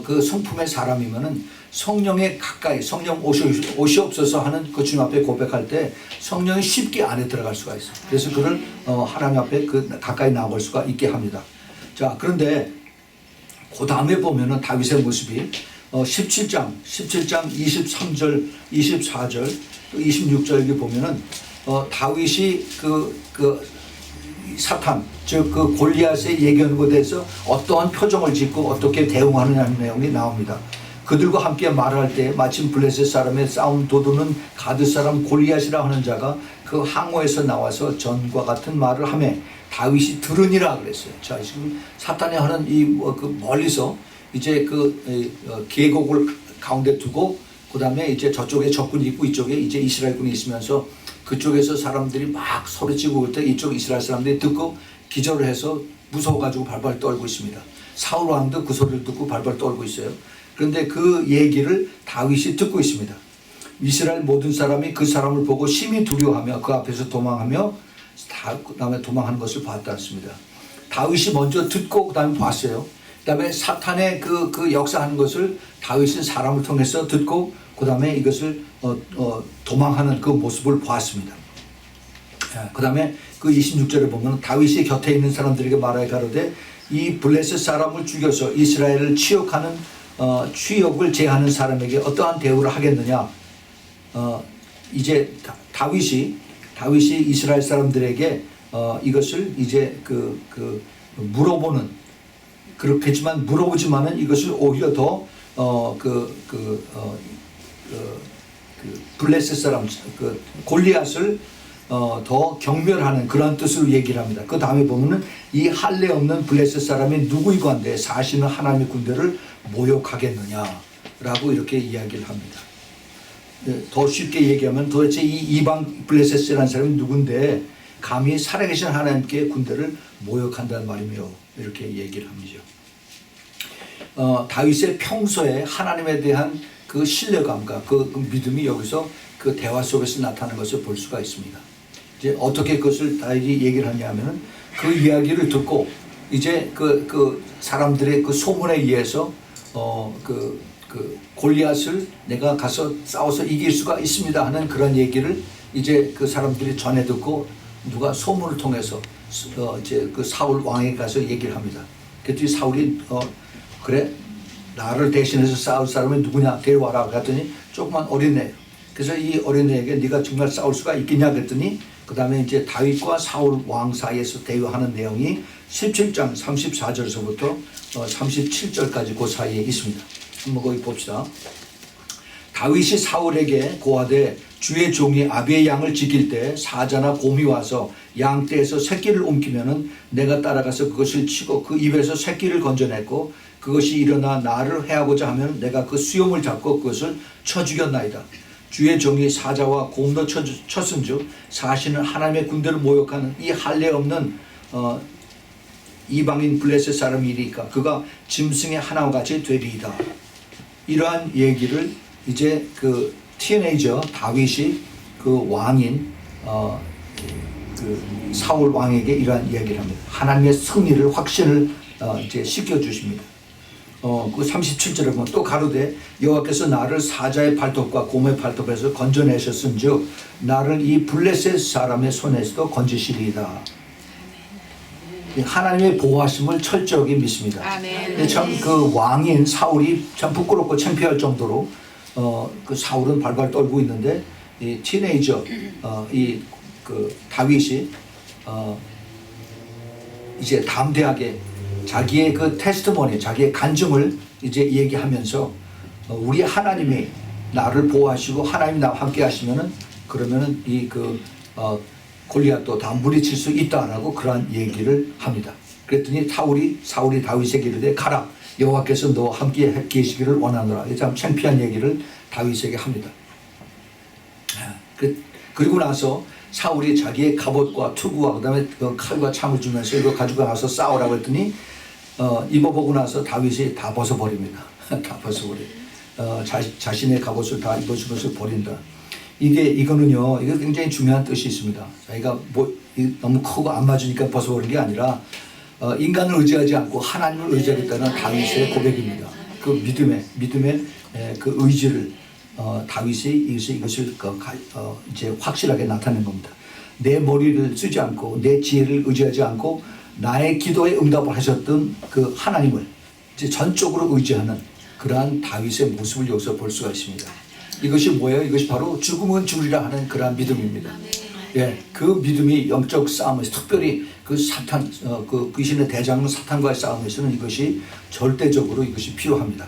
그 성품의 사람이면은 성령에 가까이 성령 오시옵소서 하는 그 주님 앞에 고백할 때 성령이 쉽게 안에 들어갈 수가 있어요. 그래서 그를 하나님 앞에 가까이 나올 수가 있게 합니다. 자, 그런데 그 다음에 보면은 다윗의 모습이 17장 23절 24절 26절 보면은 다윗이 사탄 즉 그 골리앗의 예견에 대해서 어떠한 표정을 짓고 어떻게 대응하느냐는 내용이 나옵니다. 그들과 함께 말할 때 마침 블레셋 사람의 싸움 도두는 가드 사람 골리앗이라 하는 자가 그 항우에서 나와서 전과 같은 말을 하며 다윗이 들으니라 그랬어요. 자, 지금 사탄이 하는 그 멀리서 이제 계곡을 가운데 두고 그 다음에 이제 저쪽에 적군이 있고 이쪽에 이제 이스라엘군이 있으면서 그쪽에서 사람들이 막 소리치고 그럴 때 이쪽 이스라엘 사람들이 듣고 기절을 해서 무서워가지고 발발 떨고 있습니다. 사울 왕도 그 소리를 듣고 발발 떨고 있어요. 그런데 그 얘기를 다윗이 듣고 있습니다. 이스라엘 모든 사람이 그 사람을 보고 심히 두려워하며 그 앞에서 도망하며 그 다음에 도망하는 것을 봤다 했습니다. 다윗이 먼저 듣고 그 다음에 봤어요. 그 다음에 사탄의 그 역사하는 것을 다윗은 사람을 통해서 듣고 그 다음에 이것을 도망하는 그 모습을 보았습니다. 그 다음에 그 26절에 보면 다윗이 곁에 있는 사람들에게 말하여 가로되 이 블레셋 사람을 죽여서 이스라엘을 치욕하는 취욕을 제하는 사람에게 어떠한 대우를 하겠느냐. 이제 다윗이 이스라엘 사람들에게 이것을 이제 물어보는 그렇겠지만 물어보지만은 이것을 오히려 더 블레셋 사람 골리앗을 더 경멸하는 그런 뜻으로 얘기를 합니다. 그 다음에 보면은 이 할례 없는 블레셋 사람이 누구이건데 사시는 하나님의 군대를 모욕하겠느냐라고 이렇게 이야기를 합니다. 더 쉽게 얘기하면 도대체 이 이방 블레셋이라는 사람이 누군데 감히 살아계신 하나님께 군대를 모욕한다는 말이며 이렇게 얘기를 합니다. 다윗의 평소에 하나님에 대한 그 신뢰감과 그 믿음이 여기서 그 대화 속에서 나타나는 것을 볼 수가 있습니다. 이제 어떻게 그것을 다윗이 얘기를 하냐면은 그 이야기를 듣고 이제 그 사람들의 그 소문에 의해서 골리앗을 내가 가서 싸워서 이길 수가 있습니다 하는 그런 얘기를 이제 그 사람들이 전해 듣고 누가 소문을 통해서 이제 그 사울 왕에게 가서 얘기를 합니다. 그랬더니 사울이 그래 나를 대신해서 싸울 사람이 누구냐 데려와라 그랬더니 조그만 어린애 그래서 이 어린애에게 네가 정말 싸울 수가 있겠냐 그랬더니 그 다음에 이제 다윗과 사울 왕 사이에서 대화하는 내용이 17장 34절에서부터 37절까지 그 사이에 있습니다. 한번 거기 봅시다. 다윗이 사울에게 고하되 주의 종이 아비의 양을 지킬 때 사자나 곰이 와서 양떼에서 새끼를 옮기면은 내가 따라가서 그것을 치고 그 입에서 새끼를 건져냈고 그것이 일어나 나를 해하고자 하면 내가 그 수염을 잡고 그것을 쳐 죽였나이다. 주의 종이 사자와 곰도 쳤은즉 사실은 하나님의 군대를 모욕하는 이 할례 없는 이방인 블레셋 사람이니까 그가 짐승의 하나와 같이 되리이다. 이러한 얘기를 이제 그 티네이저 다윗이 그 왕인 그 사울 왕에게 이러한 얘기를 합니다. 하나님의 승리를 확신을 이제 시켜 주십니다. 그 37절에 보면 또 가로되 여호와께서 나를 사자의 발톱과 곰의 발톱에서 건져내셨은즉 나를 이 블레셋 사람의 손에서도 건지시리이다. 하나님의 보호하심을 철저하게 믿습니다. 참 그 왕인 사울이 참 부끄럽고 창피할 정도로 그 사울은 발발 떨고 있는데 이 티네이저 이 그 다윗이 이제 담대하게 자기의 그 테스트모니, 자기의 간증을 이제 얘기하면서 우리 하나님이 나를 보호하시고 하나님이 나와 함께 하시면은 그러면은 이 그 골리앗도 다 물리칠 수 있다라고 그러한 얘기를 합니다. 그랬더니 사울이 다윗에게 이르되 가라 여호와께서 너와 함께 계시기를 원하노라. 참 창피한 얘기를 다윗에게 합니다. 그리고 나서 사울이 자기의 갑옷과 투구와 그다음에 그 칼과 창을 주면서 이거 가지고 나서 싸우라고 했더니 입어보고 나서 다윗이 다 벗어버립니다. 다 벗어버려. 자신의 갑옷을 다 입어준 것을 버린다. 이거는요, 이거 굉장히 중요한 뜻이 있습니다. 자기가 뭐 너무 크고 안 맞으니까 벗어버린 게 아니라 인간을 의지하지 않고 하나님을 의지하겠다는 다윗의 고백입니다. 그 믿음의 그 의지를 다윗이 이것을 이제 확실하게 나타낸 겁니다. 내 머리를 쓰지 않고 내 지혜를 의지하지 않고 나의 기도에 응답을 하셨던 그 하나님을 이제 전적으로 의지하는 그러한 다윗의 모습을 여기서 볼 수가 있습니다. 이것이 뭐예요? 이것이 바로 죽으면 죽으리라 하는 그러한 믿음입니다. 예, 그 믿음이 영적 싸움에서 특별히 그 사탄, 그 귀신의 대장은 사탄과의 싸움에서는 이것이 절대적으로 이것이 필요합니다.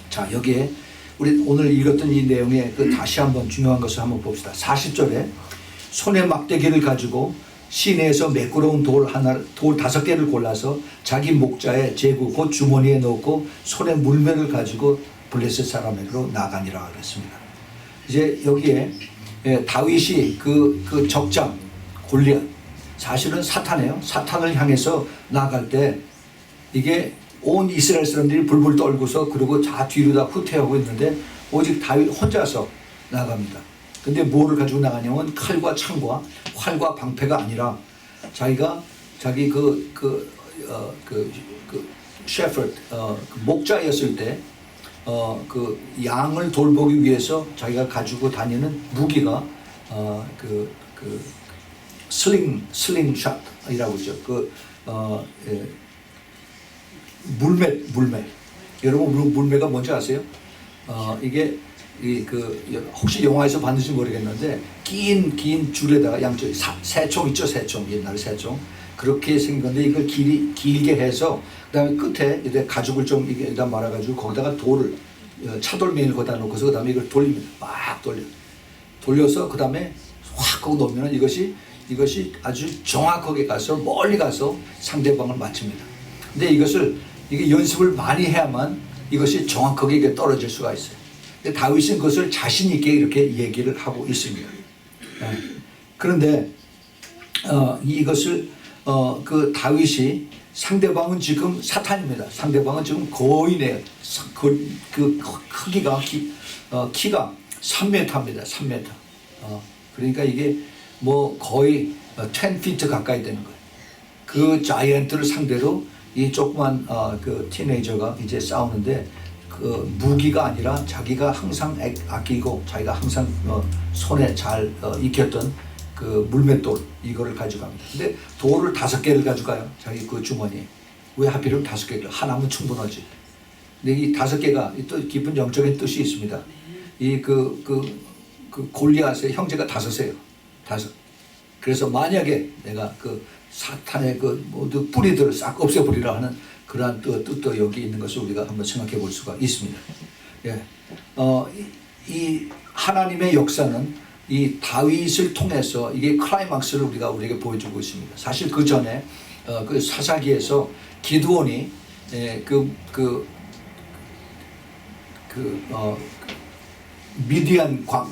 자, 여기에 우리 오늘 읽었던 이 내용에 그 다시 한번 중요한 것을 한번 봅시다. 40절에 손에 막대기를 가지고 시내에서 매끄러운 돌 5개를 골라서 자기 목자의 제구 곧 주머니에 넣고 손에 물매를 가지고 블레셋 사람에게로 나가니라 그랬습니다. 이제 여기에 다윗이 그 적장 골리앗 사실은 사탄이에요. 사탄을 향해서 나갈 때 이게 온 이스라엘 사람들이 불불 떨고서 그리고 다 뒤로 다 후퇴하고 있는데 오직 다윗 혼자서 나갑니다. 근데 뭐를 가지고 나가냐면 칼과 창과 활과 방패가 아니라 자기 셰퍼드 목자였을 때 그 양을 돌보기 위해서 자기가 가지고 다니는 무기가 슬링샷이라고 하죠. 물매. 여러분 물매가 뭔지 아세요? 이게 혹시 영화에서 봤는지 모르겠는데 긴 줄에다가 양쪽에 새총 있죠, 새총 옛날 새총 그렇게 생긴 건데 이걸 길게 해서 그다음에 끝에 이제 가죽을 좀 여기다 말아가지고 거기다가 돌을 차돌맹이를 거기다 놓고서 그다음에 이걸 돌립니다. 막 돌려서 그다음에 확 하고 놓으면 이것이 아주 정확하게 가서 멀리 가서 상대방을 맞춥니다. 근데 이게 연습을 많이 해야만 이것이 정확하게 이게 떨어질 수가 있어요. 근데 다윗은 그것을 자신 있게 이렇게 얘기를 하고 있습니다. 그런데 이것을 그 다윗이 상대방은 지금 사탄입니다. 상대방은 지금 거인의 그 크기가 키가 3m입니다. 3m. 그러니까 이게 뭐 거의 10feet 가까이 되는 거예요. 그 자이언트를 상대로 이 조그만 그 티네이저가 이제 싸우는데 그 무기가 아니라 자기가 항상 아끼고 자기가 항상 손에 잘 익혔던 그 물맷돌 이거를 가져갑니다. 근데 돌을 5개를 가져가요. 자기 그 주머니에. 왜 하필이면 5개를? 하나면 충분하지. 근데 이 5개가 또 깊은 영적인 뜻이 있습니다. 이 그 골리앗의 형제가 다섯이에요. 다섯. 그래서 만약에 내가 그 사탄의 그 모두 뿌리들을 싹 없애버리라 하는 그러한 뜻도 여기 있는 것을 우리가 한번 생각해 볼 수가 있습니다. 예. 이 하나님의 역사는 이 다윗을 통해서 이게 클라이막스를 우리에게 보여주고 있습니다. 사실 그 전에 그 사사기에서 기드온이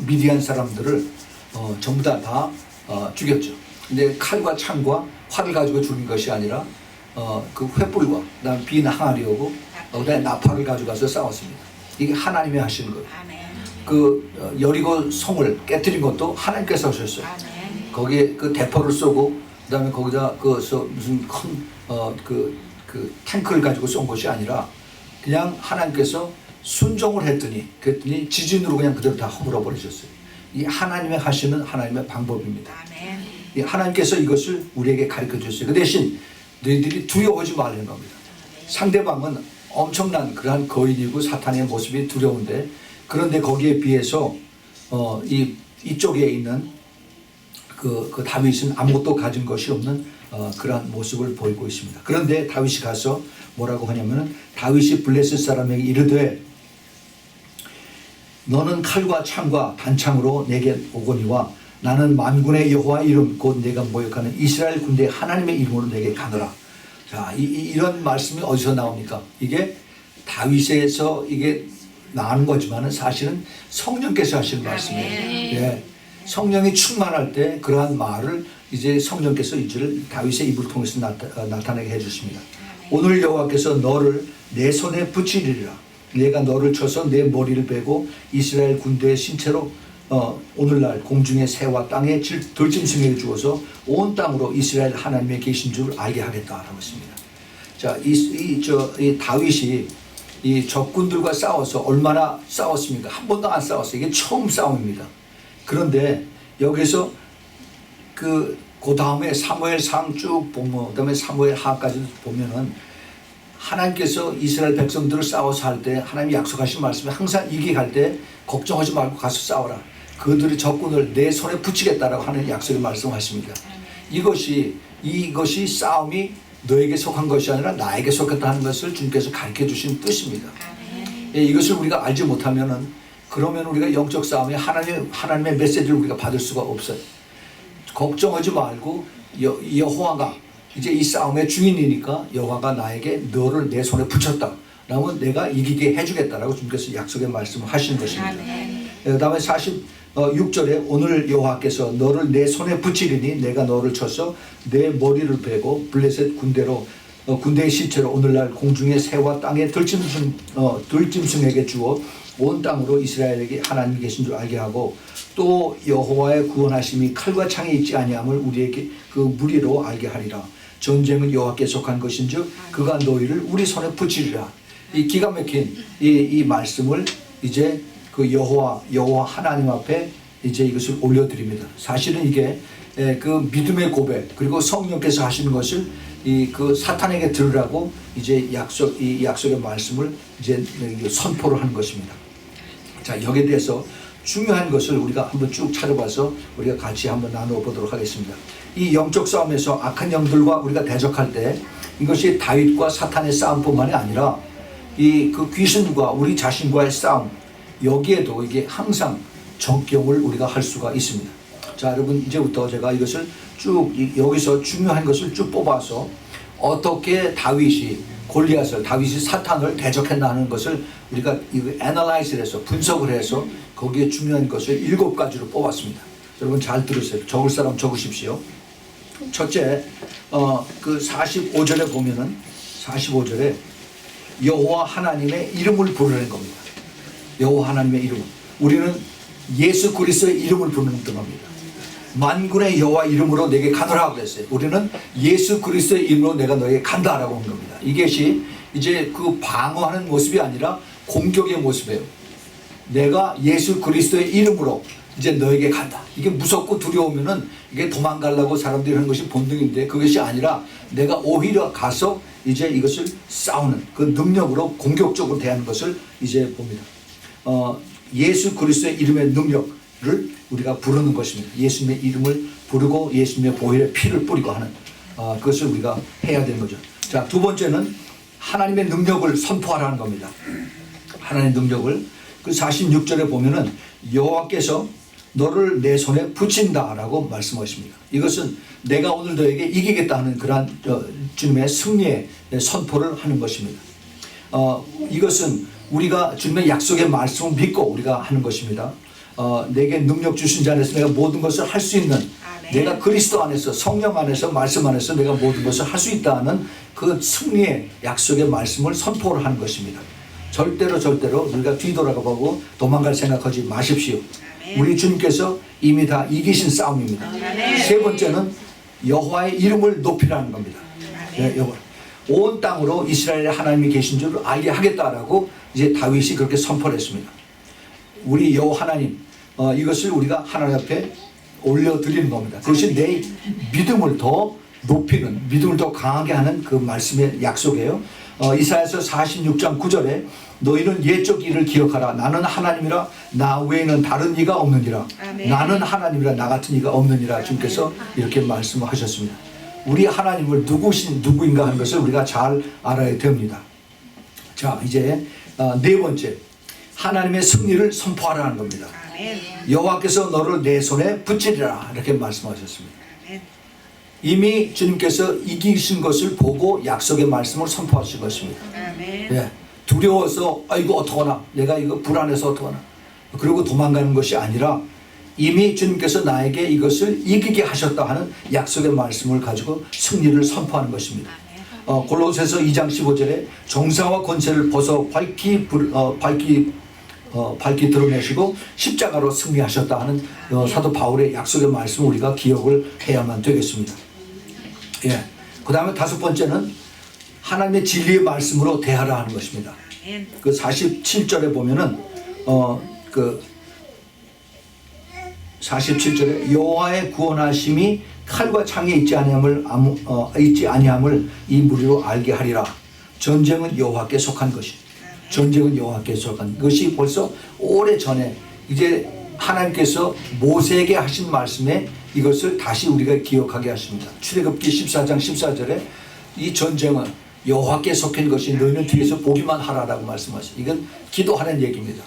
미디안 사람들을 전부 다 죽였죠. 근데 칼과 창과 활을 가지고 죽인 것이 아니라 그 횃불과 그다음 빈 항아리하고 그다음에 나팔을 가져가서 싸웠습니다. 이게 하나님이 하시는 거예요. 그 여리고 성을 깨뜨린 것도 하나님께서 하셨어요. 거기에 그 대포를 쏘고 그다음에 거기다 무슨 큰 그 탱크를 가지고 쏜 것이 아니라 그냥 하나님께서 순종을 그랬더니 지진으로 그냥 그대로 다 허물어 버리셨어요. 이 하나님이 하시는 하나님의 방법입니다. 이 하나님께서 이것을 우리에게 가르쳐 주셨어요. 그 대신 너희들이 두려워하지 말라는 겁니다. 상대방은 엄청난 그러한 거인이고 사탄의 모습이 두려운데, 그런데 거기에 비해서 이쪽에 있는 그 다윗은 아무것도 가진 것이 없는 그러한 모습을 보이고 있습니다. 그런데 다윗이 가서 뭐라고 하냐면은, 다윗이 블레셋 사람에게 이르되 너는 칼과 창과 단창으로 내게 오거니와 나는 만군의 여호와 이름 곧 내가 모욕하는 이스라엘 군대 하나님의 이름으로 내게 가노라. 자, 이런 말씀이 어디서 나옵니까? 이게 다윗에서 이게 나온 거지만은 사실은 성령께서 하시는 말씀이에요. 예. 성령이 충만할 때 그러한 말을 이제 성령께서 이제를 다윗의 입을 통해서 나타내게 해주십니다. 오늘 여호와께서 너를 내 손에 붙이리라. 내가 너를 쳐서 내 머리를 베고 이스라엘 군대의 신체로 오늘날 공중의 새와 땅의 들짐승에게 주어서 온 땅으로 이스라엘 하나님의 계신 줄 알게 하겠다라고 했습니다. 자, 이 다윗이 이 적군들과 싸워서 얼마나 싸웠습니까? 한 번도 안 싸웠어요. 이게 처음 싸움입니다. 그런데 여기서 그 다음에 사무엘상 쭉 보면, 그다음에 사무엘하까지 보면은 하나님께서 이스라엘 백성들을 싸워서 할 때 하나님이 약속하신 말씀에 항상 이기게 할 때 걱정하지 말고 가서 싸워라. 그들의 적군을 내 손에 붙이겠다라고 하는 약속을 말씀하십니다. 이것이 싸움이 너에게 속한 것이 아니라 나에게 속했다는 것을 주님께서 가르쳐 주신 뜻입니다. 예, 이것을 우리가 알지 못하면은, 그러면 우리가 영적 싸움에 하나님의 메시지를 우리가 받을 수가 없어요. 걱정하지 말고 여호와가 이제 이 싸움의 주인이니까 여호와가 나에게 너를 내 손에 붙였다. 그러면 내가 이기게 해주겠다라고 주님께서 약속의 말씀을 하시는 것입니다. 그 다음에 46절에 오늘 여호와께서 너를 내 손에 붙이리니 내가 너를 쳐서 내 머리를 베고 블레셋 군대의 시체로 오늘날 공중의 새와 땅의 들짐승에게 주어 온 땅으로 이스라엘에게 하나님이 계신 줄 알게 하고, 또 여호와의 구원하심이 칼과 창에 있지 아니함을 우리에게 그 무리로 알게 하리라. 전쟁은 여호와께 속한 것인즉 그가 너희를 우리 손에 붙이리라. 이 기가 막힌 이 말씀을 이제 그 여호와 하나님 앞에 이제 이것을 올려드립니다. 사실은 이게 그 믿음의 고백, 그리고 성령께서 하시는 것을 그 사탄에게 들으라고 이제 약속의 말씀을 이제 선포를 하는 것입니다. 자, 여기에 대해서 중요한 것을 우리가 한번 쭉 찾아봐서 우리가 같이 한번 나누어 보도록 하겠습니다. 이 영적 싸움에서 악한 영들과 우리가 대적할 때 이것이 다윗과 사탄의 싸움뿐만이 아니라 그 귀신과 우리 자신과의 싸움, 여기에도 이게 항상 적용을 우리가 할 수가 있습니다. 자, 여러분, 이제부터 제가 이것을 쭉 여기서 중요한 것을 쭉 뽑아서 어떻게 다윗이 사탄을 대적했나는 것을 우리가 애널라이즈를 해서 분석을 해서 거기에 중요한 것을 7가지로 뽑았습니다. 여러분 잘 들으세요. 적을 사람 적으십시오. 첫째, 그 45절에 보면은 45절에 여호와 하나님의 이름을 부르는 겁니다. 여호와 하나님의 이름. 우리는 예수 그리스도의 이름을 부르는 겁니다. 만군의 여호와 이름으로 내게 가노라고 그랬어요. 우리는 예수 그리스도의 이름으로 내가 너에게 간다라고 한 겁니다. 이것이 이제 그 방어하는 모습이 아니라 공격의 모습이에요. 내가 예수 그리스도의 이름으로 이제 너에게 간다. 이게 무섭고 두려우면은 이게 도망가려고 사람들이 하는 것이 본능인데, 그것이 아니라 내가 오히려 가서 이제 이것을 싸우는 그 능력으로 공격적으로 대하는 것을 이제 봅니다. 예수 그리스도의 이름의 능력, 우리가 부르는 것입니다. 예수님의 이름을 부르고 예수님의 보혈의 피를 뿌리고 하는 그것을 우리가 해야 되는 거죠. 자, 두 번째는 하나님의 능력을 선포하라는 겁니다. 하나님의 능력을 그 46절에 보면은 여호와께서 너를 내 손에 붙인다라고 말씀하십니다. 이것은 내가 오늘 너에게 이기겠다 하는 그러한 주님의 승리의 선포를 하는 것입니다. 이것은 우리가 주님의 약속의 말씀을 믿고 우리가 하는 것입니다. 내게 능력 주신 자 안에서 내가 모든 것을 할 수 있는 내가 그리스도 안에서 성령 안에서 말씀 안에서 내가 모든 것을 할 수 있다는 그 승리의 약속의 말씀을 선포를 하는 것입니다. 절대로 우리가 뒤돌아가 보고 도망갈 생각하지 마십시오. 우리 주님께서 이미 다 이기신 싸움입니다. 세 번째는 여호와의 이름을 높이라는 겁니다. 온 땅으로 이스라엘의 하나님이 계신 줄 알게 하겠다라고 이제 다윗이 그렇게 선포를 했습니다. 우리 여호와 하나님, 이것을 우리가 하나님 앞에 올려드리는 겁니다. 그것이 내 믿음을 더 높이는, 믿음을 더 강하게 하는 그 말씀의 약속이에요. 이사야서 46장 9절에 너희는 옛적 일을 기억하라. 나는 하나님이라 나 외에는 다른 이가 없느니라. 나는 하나님이라 나 같은 이가 없느니라. 주님께서 이렇게 말씀하셨습니다. 우리 하나님을 누구인가 하는 것을 우리가 잘 알아야 됩니다. 자, 이제 네 번째, 하나님의 승리를 선포하라는 겁니다. 여호와께서 너를 내 손에 붙이리라 이렇게 말씀하셨습니다. 이미 주님께서 이기신 것을 보고 약속의 말씀을 선포하신 것입니다. 예, 두려워서 이거 어떡하나, 내가 이거 불안해서 어떡하나, 그리고 도망가는 것이 아니라 이미 주님께서 나에게 이것을 이기게 하셨다 하는 약속의 말씀을 가지고 승리를 선포하는 것입니다. 골로새서 2장 15절에 정사와 권세를 벗어 밝히 드러내시고 십자가로 승리하셨다 하는 사도 바울의 약속의 말씀을 우리가 기억을 해야만 되겠습니다. 예. 그 다음에 다섯 번째는 하나님의 진리의 말씀으로 대하라 하는 것입니다. 그 47절에 보면은 그 47절에 여호와의 구원하심이 칼과 창에 있지 아니함을 이 무리로 알게 하리라. 전쟁은 여호와께 속한 것이. 전쟁은 여호와께 속한 것이 벌써 오래전에 이제 하나님께서 모세에게 하신 말씀에 이것을 다시 우리가 기억하게 하십니다. 출애굽기 14장 14절에 이 전쟁은 여호와께 속한 것이 너희는 뒤에서 보기만 하라라고 말씀하시죠. 이건 기도하는 얘기입니다.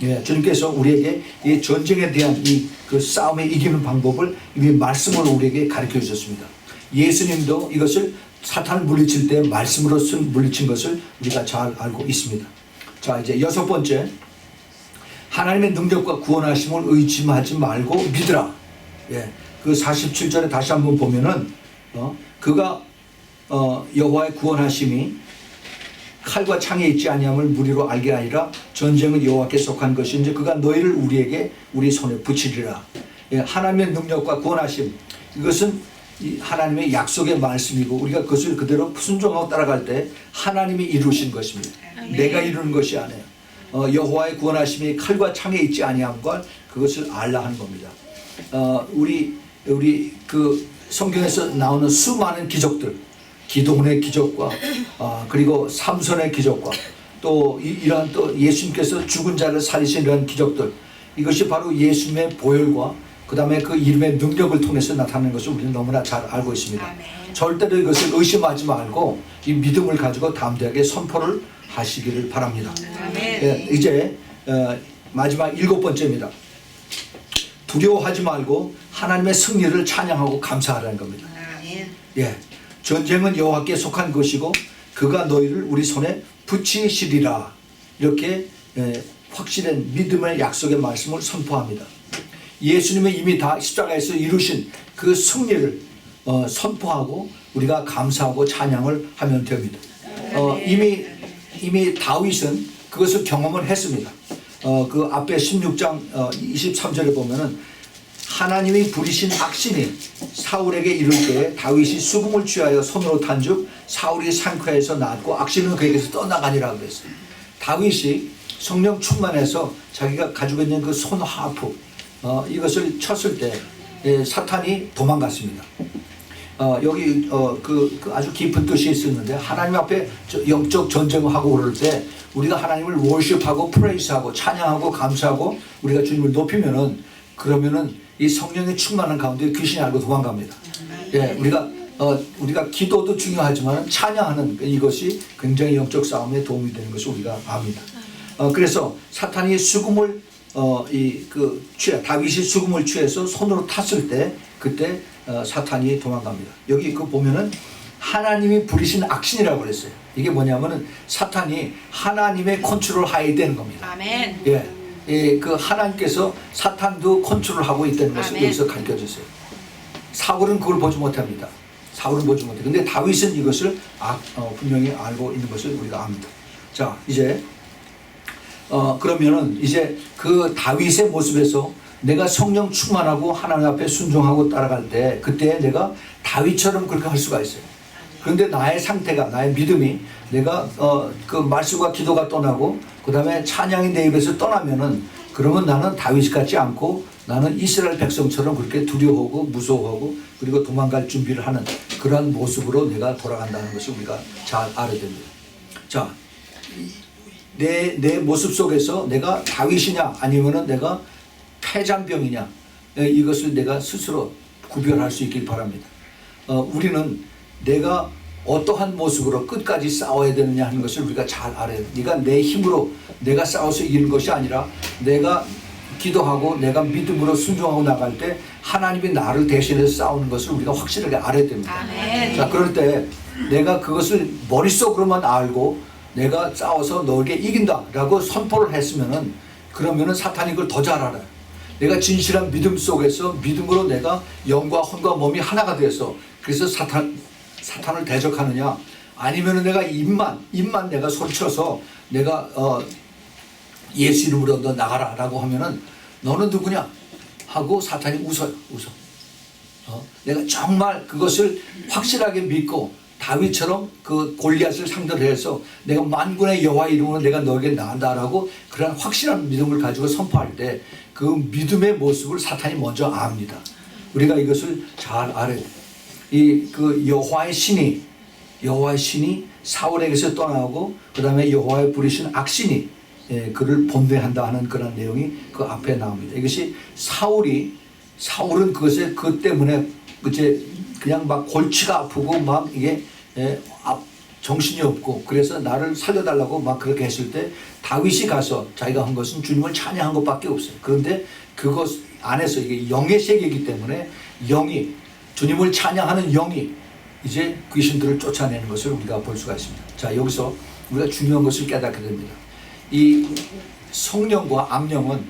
예, 주님께서 우리에게 이 전쟁에 대한 그 싸움에 이기는 방법을 이미 말씀으로 우리에게 가르쳐 주셨습니다. 예수님도 이것을 사탄을 물리칠 때 말씀으로 물리친 것을 우리가 잘 알고 있습니다. 자, 이제 여섯 번째, 하나님의 능력과 구원하심을 의심하지 말고 믿으라. 예, 그 47절에 다시 한번 보면은 그가 여호와의 구원하심이 칼과 창에 있지 아니함을 무리로 알게 아니라 전쟁은 여호와께 속한 것인지 그가 너희를 우리 손에 붙이리라. 예, 하나님의 능력과 구원하심, 이것은 하나님의 약속의 말씀이고 우리가 그것을 그대로 순종하고 따라갈 때 하나님이 이루신 것입니다. 내가 이루는 것이 아니에요. 여호와의 구원하심이 칼과 창에 있지 아니함과 그것을 알라 하는 겁니다. 우리 그 성경에서 나오는 수많은 기적들, 기도원의 기적과 그리고 삼손의 기적과 또 이러한 또 예수님께서 죽은 자를 살리신 이러한 기적들, 이것이 바로 예수님의 보혈과 그 다음에 그 이름의 능력을 통해서 나타나는 것을 우리는 너무나 잘 알고 있습니다. 아멘. 절대로 이것을 의심하지 말고 이 믿음을 가지고 담대하게 선포를 하시기를 바랍니다. 예, 이제 마지막 일곱 번째입니다. 두려워하지 말고 하나님의 승리를 찬양하고 감사하라는 겁니다. 아멘. 예, 전쟁은 여호와께 속한 것이고 그가 너희를 우리 손에 붙이시리라. 이렇게 확실한 믿음의 약속의 말씀을 선포합니다. 예수님이 이미 다 십자가에서 이루신 그 승리를 선포하고 우리가 감사하고 찬양을 하면 됩니다. 이미 다윗은 그것을 경험을 했습니다. 그 앞에 16장 23절에 보면은 하나님이 부리신 악신이 사울에게 이를 때에 다윗이 수금을 취하여 손으로 탄즉 사울이 상쾌해서 나았고 악신은 그에게서 떠나가니라 그랬어요. 다윗이 성령 충만해서 자기가 가지고 있는 그 손하프 이것을 쳤을 때 사탄이 도망갔습니다. 여기 그 아주 깊은 뜻이 있었는데 하나님 앞에 영적 전쟁을 하고 그럴 때 우리가 하나님을 월십하고 프레이스하고 찬양하고 감사하고 우리가 주님을 높이면은 그러면은 이 성령의 충만한 가운데 귀신이 알고 도망갑니다. 예, 우리가 기도도 중요하지만 찬양하는 이것이 굉장히 영적 싸움에 도움이 되는 것을 우리가 압니다. 그래서 사탄이 수금을 다윗이 수금을 취해서 손으로 탔을 때 그때 사탄이 도망갑니다. 여기 그 보면은 하나님이 부리신 악신이라고 그랬어요. 이게 뭐냐면은 사탄이 하나님의 컨트롤 하에 되는 겁니다. 아멘. 예, 그 하나님께서 사탄도 컨트롤하고 있다는 것을 아멘. 여기서 가르쳐 주세요. 사울은 그걸 보지 못합니다. 사울은 보지 못해. 근데 다윗은 이것을 분명히 알고 있는 것을 우리가 압니다. 자, 이제 그러면은 이제 그 다윗의 모습에서 내가 성령 충만하고 하나님 앞에 순종하고 따라갈 때 그때 내가 다윗처럼 그렇게 할 수가 있어요. 그런데 나의 상태가, 나의 믿음이 내가 그 말씀과 기도가 떠나고 그 다음에 찬양이 내 입에서 떠나면은 그러면 나는 다윗 같지 않고 나는 이스라엘 백성처럼 그렇게 두려워하고 무서워하고 그리고 도망갈 준비를 하는 그러한 모습으로 내가 돌아간다는 것을 우리가 잘 알아야 됩니다. 자, 내 모습 속에서 내가 다윗이냐 아니면은 내가 폐잔병이냐 이것을 내가 스스로 구별할 수 있길 바랍니다. 우리는 내가 어떠한 모습으로 끝까지 싸워야 되느냐 하는 것을 우리가 잘 알아야 돼요. 네가 내 힘으로 내가 싸워서 이기는 것이 아니라 내가 기도하고 내가 믿음으로 순종하고 나갈 때 하나님이 나를 대신해서 싸우는 것을 우리가 확실하게 알아야 됩니다. 아멘. 자, 그럴 때 내가 그것을 머릿속으로만 알고 내가 싸워서 너에게 이긴다라고 선포를 했으면은 그러면은 사탄이 그걸 더 잘 알아요. 내가 진실한 믿음 속에서 믿음으로 내가 영과 혼과 몸이 하나가 돼서 그래서 사탄을 대적하느냐 아니면은 내가 입만 내가 소리쳐서 내가 예수 이름으로 너 나가라라고 하면은 너는 누구냐 하고 사탄이 웃어. 내가 정말 그것을 확실하게 믿고 다윗처럼 그 골리앗을 상대로 해서 내가 만군의 여호와 이름으로 내가 너에게 나간다라고 그런 확실한 믿음을 가지고 선포할 때 그 믿음의 모습을 사탄이 먼저 압니다. 우리가 이것을 잘 알아야 돼요. 그 여호와의 신이 사울에게서 떠나고 그 다음에 여호와의 부리신 악신이 그를 본대한다 하는 그런 내용이 그 앞에 나옵니다. 이것이 사울은 그 때문에 이제 그냥 막 골치가 아프고 막 이게 정신이 없고 그래서 나를 살려달라고 막 그렇게 했을 때 다윗이 가서 자기가 한 것은 주님을 찬양한 것밖에 없어요. 그런데 그것 안에서 이게 영의 세계이기 때문에 주님을 찬양하는 영이 이제 귀신들을 쫓아내는 것을 우리가 볼 수가 있습니다. 자, 여기서 우리가 중요한 것을 깨닫게 됩니다. 이 성령과 악령은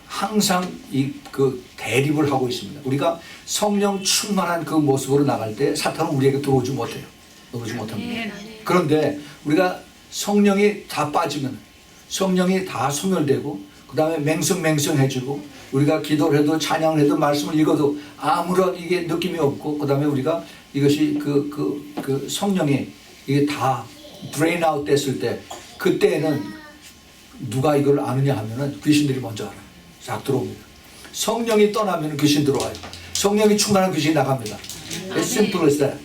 항상 그 대립을 하고 있습니다. 우리가 성령 충만한 그 모습으로 나갈 때 사탄은 우리에게 들어오지 못합니다. 그런데 우리가 성령이 다 빠지면 성령이 다 소멸되고 그 다음에 맹성해지고 우리가 기도를 해도 찬양을 해도 말씀을 읽어도 아무런 이게 느낌이 없고 그 다음에 우리가 이것이 그 성령이 이게 다 drain out 됐을 때 그때는 누가 이걸 아느냐 하면은 귀신들이 먼저 알아요. 싹 들어옵니다. 성령이 떠나면 귀신 들어와요. 성령이 충만한 귀신이 나갑니다. It's simple as that.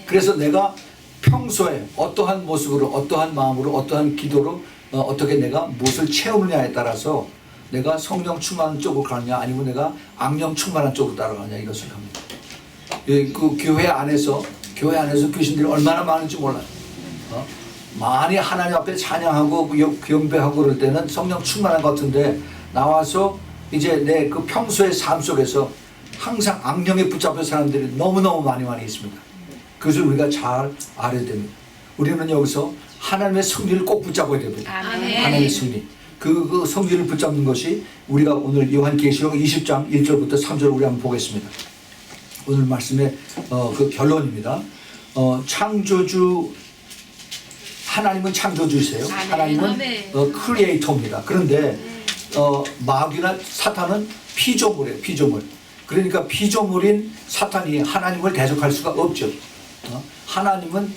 그래서 내가 평소에 어떠한 모습으로 어떠한 마음으로 어떠한 기도로 어떻게 내가 무엇을 채우느냐에 따라서 내가 성령 충만한 쪽으로 가느냐 아니면 내가 악령 충만한 쪽으로 따라가느냐 이것을 합니다. 그 교회 안에서 귀신들이 얼마나 많은지 몰라요. 많이 하나님 앞에 찬양하고 경배하고 그럴 때는 성령 충만한 것 같은데 나와서 이제 내 그 평소의 삶 속에서 항상 악령에 붙잡힌 사람들이 너무너무 많이 있습니다. 그것을 우리가 잘 알아야 됩니다. 우리는 여기서 하나님의 승리를 꼭 붙잡아야 됩니다. 아멘. 하나님의 승리. 그 성질을 붙잡는 것이 우리가 오늘 요한계시록 20장 1절부터 3절 우리 한번 보겠습니다. 오늘 말씀의 그 결론입니다. 하나님은 창조주이세요. 하나님은 크리에이터입니다. 그런데 마귀나 사탄은 피조물이에요. 피조물. 그러니까 피조물인 사탄이 하나님을 대적할 수가 없죠. 하나님은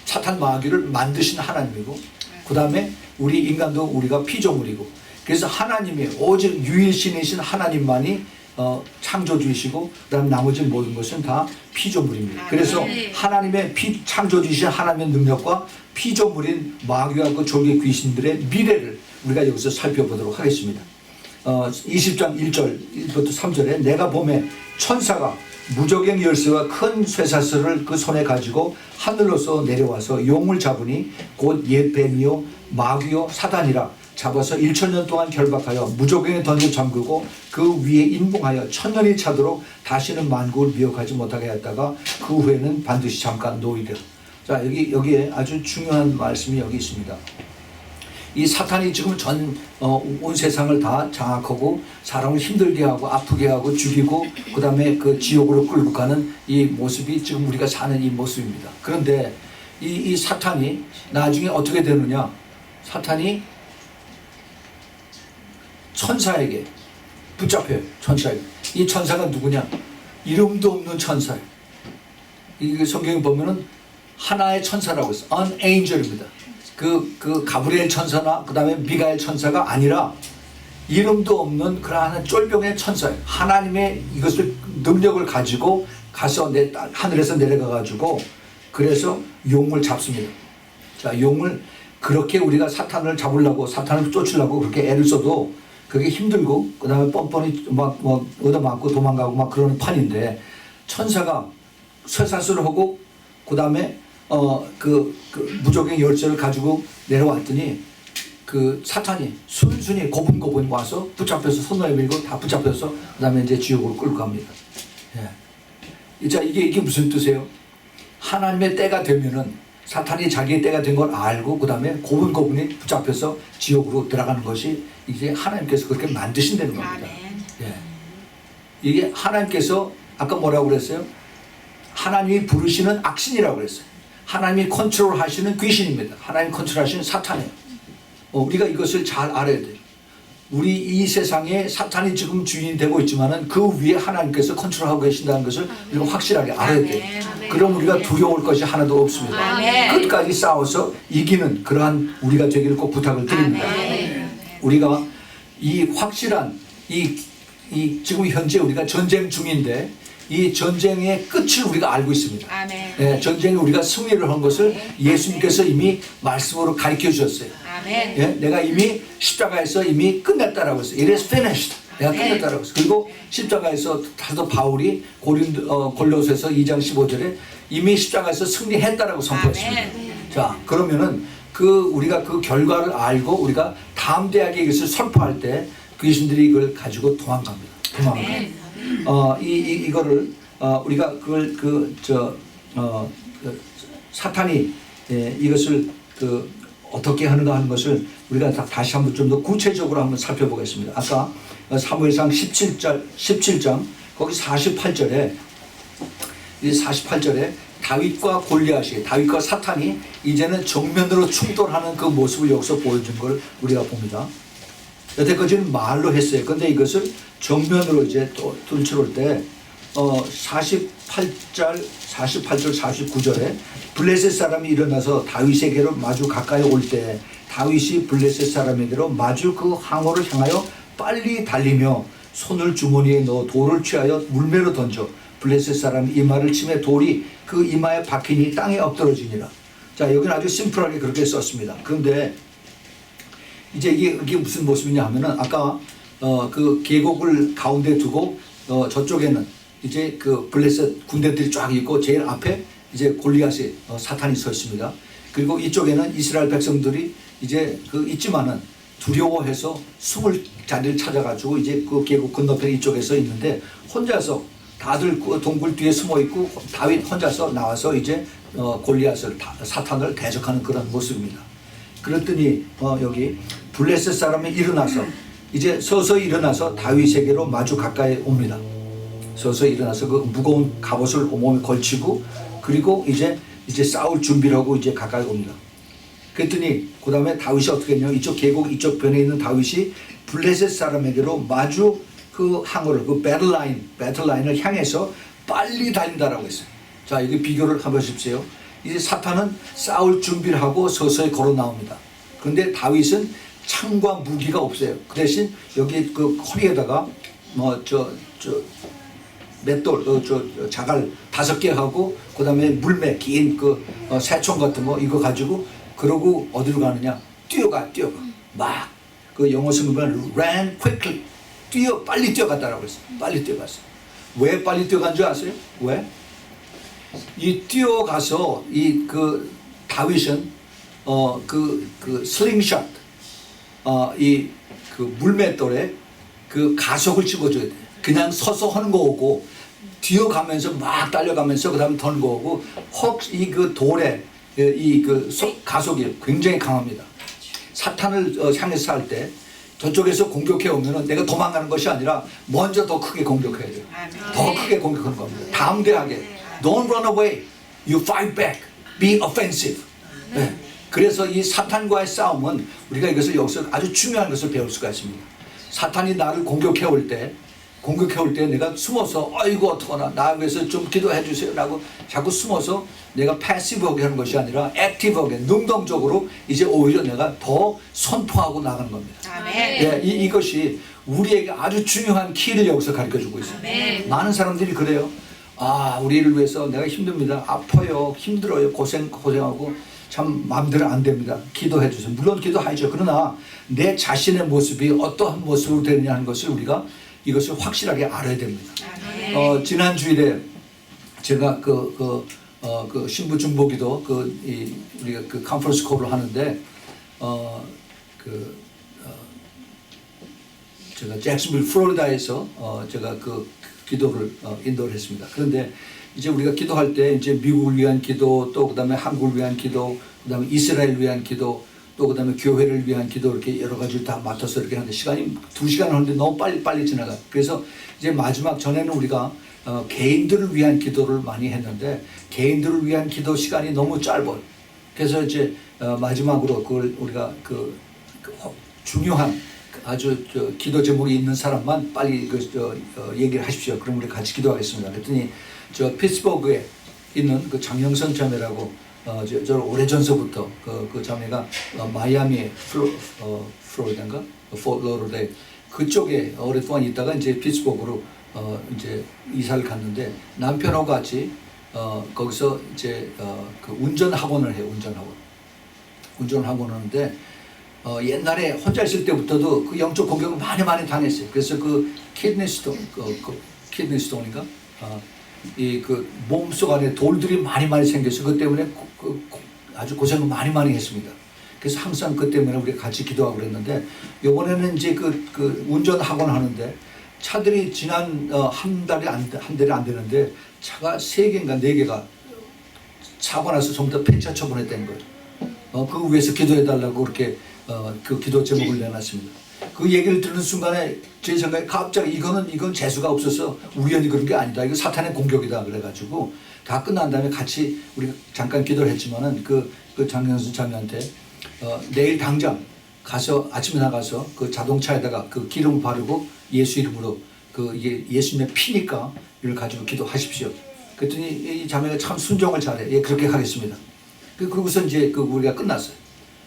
사탄 마귀를 만드신 하나님이고 그 다음에 우리 인간도 우리가 피조물이고 그래서 하나님이 오직 유일신이신 하나님만이 창조주이시고 그 다음 나머지 모든 것은 다 피조물입니다. 그래서 하나님의 창조주이신 하나님의 능력과 피조물인 마귀와 그 졸개 귀신들의 미래를 우리가 여기서 살펴보도록 하겠습니다. 20장 1절부터 3절에 내가 봄에 천사가 무저갱 열쇠와 큰 쇠사슬을 그 손에 가지고 하늘로서 내려와서 용을 잡으니 곧 옛 뱀이요 마귀요 사단이라 잡아서 1000년 동안 결박하여 무저갱에 던져 잠그고 그 위에 인봉하여 1000년이 차도록 다시는 만국을 미혹하지 못하게 했다가 그 후에는 반드시 잠깐 놓이리라. 자, 여기에 아주 중요한 말씀이 여기 있습니다. 이 사탄이 지금 온 세상을 다 장악하고 사람을 힘들게 하고 아프게 하고 죽이고 그 다음에 그 지옥으로 끌고 가는 이 모습이 지금 우리가 사는 이 모습입니다. 그런데 이 사탄이 나중에 어떻게 되느냐? 사탄이 천사에게 붙잡혀요. 천사에게. 이 천사가 누구냐? 이름도 없는 천사예요. 이 성경에 보면은 하나의 천사라고 했어요. An angel입니다. 그 가브리엘 천사나 그 다음에 미가엘 천사가 아니라 이름도 없는 그러한 쫄병의 천사예요. 하나님의 이것을 능력을 가지고 가서 하늘에서 내려가 가지고 그래서 용을 잡습니다. 자, 용을 그렇게 우리가 사탄을 잡으려고 사탄을 쫓으려고 그렇게 애를 써도 그게 힘들고 그 다음에 뻔뻔히 막 얻어맞고 도망가고 막 그러는 판인데 천사가 쇠사슬을 하고 그 다음에 그 무적의 열쇠를 가지고 내려왔더니 그 사탄이 순순히 고분고분 와서 붙잡혀서 손을 밀고 다 붙잡혀서 그 다음에 이제 지옥으로 끌고 갑니다. 예. 자, 이게 무슨 뜻이에요? 하나님의 때가 되면은 사탄이 자기의 때가 된 걸 알고 그 다음에 고분고분히 붙잡혀서 지옥으로 들어가는 것이 이제 하나님께서 그렇게 만드신다는 겁니다. 예. 이게 하나님께서 아까 뭐라고 그랬어요? 하나님이 부르시는 악신이라고 그랬어요. 하나님이 컨트롤 하시는 귀신입니다. 하나님 컨트롤 하시는 사탄이에요. 우리가 이것을 잘 알아야 돼요. 우리 이 세상에 사탄이 지금 주인이 되고 있지만은 그 위에 하나님께서 컨트롤하고 계신다는 것을 우리가 확실하게 알아야 돼요. 그럼 우리가 두려울 것이 하나도 없습니다. 끝까지 싸워서 이기는 그러한 우리가 되기를 꼭 부탁을 드립니다. 우리가 이 확실한 이 지금 현재 우리가 전쟁 중인데 이 전쟁의 끝을 우리가 알고 있습니다. 예, 전쟁에 우리가 승리를 한 것을 예수님께서 이미 말씀으로 가르쳐 주셨어요. 예, 내가 이미 십자가에서 이미 끝냈다라고 했어요. It is finished. 내가 끝냈다라고 했어요. 그리고 십자가에서 사도 바울이 골로새서 2장 15절에 이미 십자가에서 승리했다라고 선포했습니다. 자, 그러면은 우리가 그 결과를 알고 우리가 다음 대학에 이것을 선포할 때 귀신들이 이걸 가지고 도망갑니다. 이거를 우리가 그걸 사탄이 이것을 어떻게 하는가 하는 것을 우리가 다시 한번 좀 더 구체적으로 한번 살펴보겠습니다. 아까 사무엘상 17장 거기 48절에 다윗과 골리앗이 다윗과 사탄이 이제는 정면으로 충돌하는 그 모습을 여기서 보여준 걸 우리가 봅니다. 여태까지는 말로 했어요. 근데 이것을 정면으로 이제 또 들춰올 때 48절 49절에 블레셋 사람이 일어나서 다윗에게로 마주 가까이 올 때 다윗이 블레셋 사람에게로 마주 그 항우를 향하여 빨리 달리며 손을 주머니에 넣어 돌을 취하여 물매로 던져 블레셋 사람이 이마를 치매 돌이 그 이마에 박히니 땅에 엎드러지니라. 자, 여기는 아주 심플하게 그렇게 썼습니다. 그런데 이제 이게 무슨 모습이냐 하면은 아까 그 계곡을 가운데 두고 저쪽에는 이제 그 블레셋 군대들이 쫙 있고 제일 앞에 이제 골리앗이 사탄이 서 있습니다. 그리고 이쪽에는 이스라엘 백성들이 이제 있지만은 두려워해서 숨을 자리를 찾아가지고 이제 그 계곡 건너편 이쪽에서 있는데 혼자서 다들 그 동굴 뒤에 숨어 있고 다윗 혼자서 나와서 이제 골리앗을 사탄을 대적하는 그런 모습입니다. 그랬더니 여기 블레셋 사람이 일어나서 이제 서서히 일어나서 다윗에게로 마주 가까이 옵니다. 서서히 일어나서 그 무거운 갑옷을 몸에 걸치고 그리고 이제 싸울 준비를 하고 이제 가까이 옵니다. 그랬더니 그 다음에 다윗이 어떻게 했냐? 이쪽 계곡 이쪽 변에 있는 다윗이 블레셋 사람에게로 마주 그 항우를 그 배틀라인을 향해서 빨리 달린다라고 했어요. 자, 여기 비교를 한번 보십시오. 이제 사탄은 싸울 준비를 하고 서서히 걸어 나옵니다. 그런데 다윗은 창과 무기가 없어요. 그 대신 여기 그 허리에다가 맷돌, 자갈 5개 하고 그다음에 물매 긴 그 새총 같은 거 이거 가지고 그러고 어디로 가느냐? 뛰어가 막 그 영어 성경은 ran quickly 빨리 뛰어갔다라고 했어요. 빨리 뛰어갔어요. 왜 빨리 뛰어간 줄 아세요? 왜? 이 뛰어가서 이 그 다윗은 그 슬링샷 이 그 물맷돌에 그 가속을 찍어줘야 돼. 그냥 서서 하는 거 오고 뛰어가면서 막 달려가면서 그다음에 더는 거 오고 혹시 그 돌에 이 그 가속이 굉장히 강합니다. 사탄을 향해서 할 때 저쪽에서 공격해 오면은 내가 도망가는 것이 아니라 먼저 더 크게 공격해야 돼요. 더 크게 공격하는 겁니다. 담대하게. Don't run away. You fight back. Be offensive. 네. 그래서 이 사탄과의 싸움은 우리가 이것을 여기서 아주 중요한 것을 배울 수가 있습니다. 사탄이 나를 공격해 올 때 내가 숨어서 아이고 어떡하나 나 위해서 좀 기도해 주세요 라고 자꾸 숨어서 내가 패시브하게 하는 것이 아니라 액티브하게 능동적으로 이제 오히려 내가 더 선포하고 나가는 겁니다. 예, 이것이 우리에게 아주 중요한 키를 여기서 가르쳐주고 있습니다. 많은 사람들이 그래요. 우리를 위해서 내가 힘듭니다. 아파요. 힘들어요. 고생하고 참 마음대로 안 됩니다. 기도해 주세요. 물론 기도하죠. 그러나 내 자신의 모습이 어떠한 모습으로 되느냐 하는 것을 우리가 이것을 확실하게 알아야 됩니다. 지난 주일에 제가 그 신부 중보기도 우리가 그 컨퍼런스 콜을 하는데 제가 잭슨빌 플로리다에서 제가 그 기도를 인도를 했습니다. 그런데 이제 우리가 기도할 때 이제 미국을 위한 기도, 또 그다음에 한국을 위한 기도, 그다음에 이스라엘을 위한 기도, 또 그다음에 교회를 위한 기도 이렇게 여러 가지를 다 맡아서 이렇게 하는데 시간이 2시간 하는데 너무 빨리 지나가. 그래서 이제 마지막 전에는 우리가 개인들을 위한 기도를 많이 했는데 개인들을 위한 기도 시간이 너무 짧아요. 그래서 이제 마지막으로 그걸 우리가 중요한 아주 기도 제목이 있는 사람만 빨리 얘기를 하십시오. 그럼 우리 같이 기도하겠습니다. 그랬더니 저 피츠버그에 있는 그 장영선 자매라고 저 오래전서부터 그 자매가 마이애미 플로리다인가 포트로데일 그쪽에 오랫동안 있다가 이제 피츠버그로 이제 이사를 갔는데 남편하고 같이 거기서 이제 그 운전 학원을 해요. 운전 학원 하는데 옛날에 혼자 있을 때부터도 그 영적 공격을 많이 당했어요. 그래서 그 키드니스톤인가 이 그 몸속 안에 돌들이 많이 생겨서 그 때문에 아주 고생을 많이 했습니다. 그래서 항상 그 때문에 우리가 같이 기도하고 그랬는데 이번에는 이제 그 운전 학원 하는데 차들이 지난 한 달이 안 되는데 차가 3개인가 4개가 사고 나서 전부 다 폐차 처분했다는 거예요. 그 위해서 기도해달라고 그렇게 그 기도 제목을 내놨습니다. 그 얘기를 듣는 순간에 제 생각에 갑자기 이건 재수가 없어서 우연히 그런 게 아니다. 이거 사탄의 공격이다. 그래가지고 다 끝난 다음에 같이 우리가 잠깐 기도를 했지만은 그 장영수 자매한테 내일 당장 가서 아침에 나가서 그 자동차에다가 그 기름 바르고 예수 이름으로 이게 예수님의 피니까 이걸 가지고 기도하십시오. 그랬더니 이 자매가 참 순종을 잘해. 예, 그렇게 하겠습니다. 그러고서 이제 우리가 끝났어요.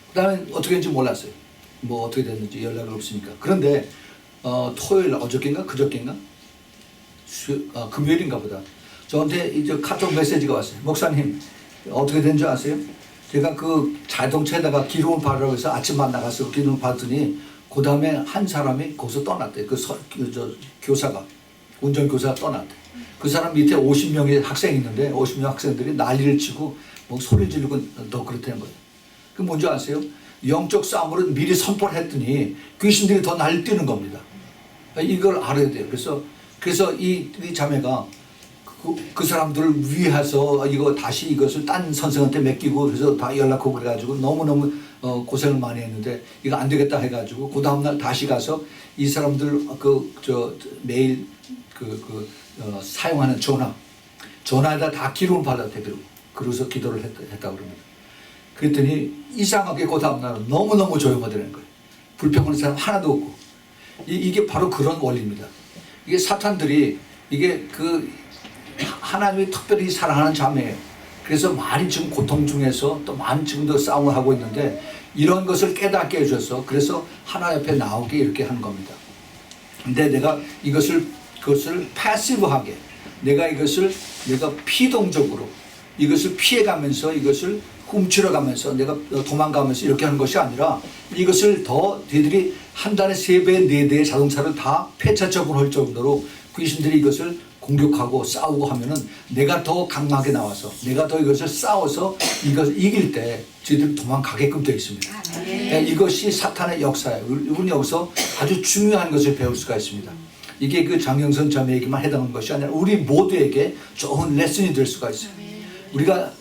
그 다음에 어떻게 했는지 몰랐어요. 뭐 어떻게 됐는지 연락을 없으니까. 그런데 토요일 어저께인가 그저께인가 금요일인가 보다 저한테 이제 카톡 메시지가 왔어요. 목사님 어떻게 된 줄 아세요? 제가 그 자동차에다가 기름을 바르라고 해서 아침만 나가서 기름을 받더니 그 다음에 한 사람이 거기서 떠났대요. 교사가 운전교사가 떠났대. 그 사람 밑에 50명의 학생이 있는데 50명 학생들이 난리를 치고 뭐 소리 지르고 더 그렇다는 거예요. 그 뭔지 아세요? 영적 싸움으로 미리 선포를 했더니 귀신들이 더 날뛰는 겁니다. 이걸 알아야 돼요. 그래서 이 자매가 그 사람들을 위해서 다시 이것을 딴 선생한테 맡기고 그래서 다 연락하고 그래가지고 너무너무 고생을 많이 했는데 이거 안 되겠다 해가지고 그 다음날 다시 가서 이 사람들 매일 사용하는 전화에다 다 기름을 발랐대. 그래서 기도를 했다고 그럽니다. 그랬더니 이상하게 그 다음날은 너무너무 조용하다는 거예요. 불평하는 사람 하나도 없고. 이게 바로 그런 원리입니다. 이게 사탄들이 이게 하나님이 특별히 사랑하는 자매예요. 그래서 많이 지금 고통 중에서 또 많이 지금도 싸움을 하고 있는데 이런 것을 깨닫게 해줘서 그래서 하나님 앞에 나오게 이렇게 하는 겁니다. 근데 내가 그것을 패시브하게 내가 피동적으로 이것을 피해가면서 이것을 훔치러 가면서 내가 도망가면서 이렇게 하는 것이 아니라 이것을 더 너희들이 한 달에 3배, 4대의 자동차를 다 폐차 처분할 정도로 귀신들이 이것을 공격하고 싸우고 하면은 내가 더 강하게 나와서 내가 더 이것을 싸워서 이것을 이길 때 저희들이 도망가게끔 되어 있습니다. 이것이 사탄의 역사예요. 우리는 여기서 아주 중요한 것을 배울 수가 있습니다. 이게 그 장영선 자매에게만 해당하는 것이 아니라 우리 모두에게 좋은 레슨이 될 수가 있어요. 우리가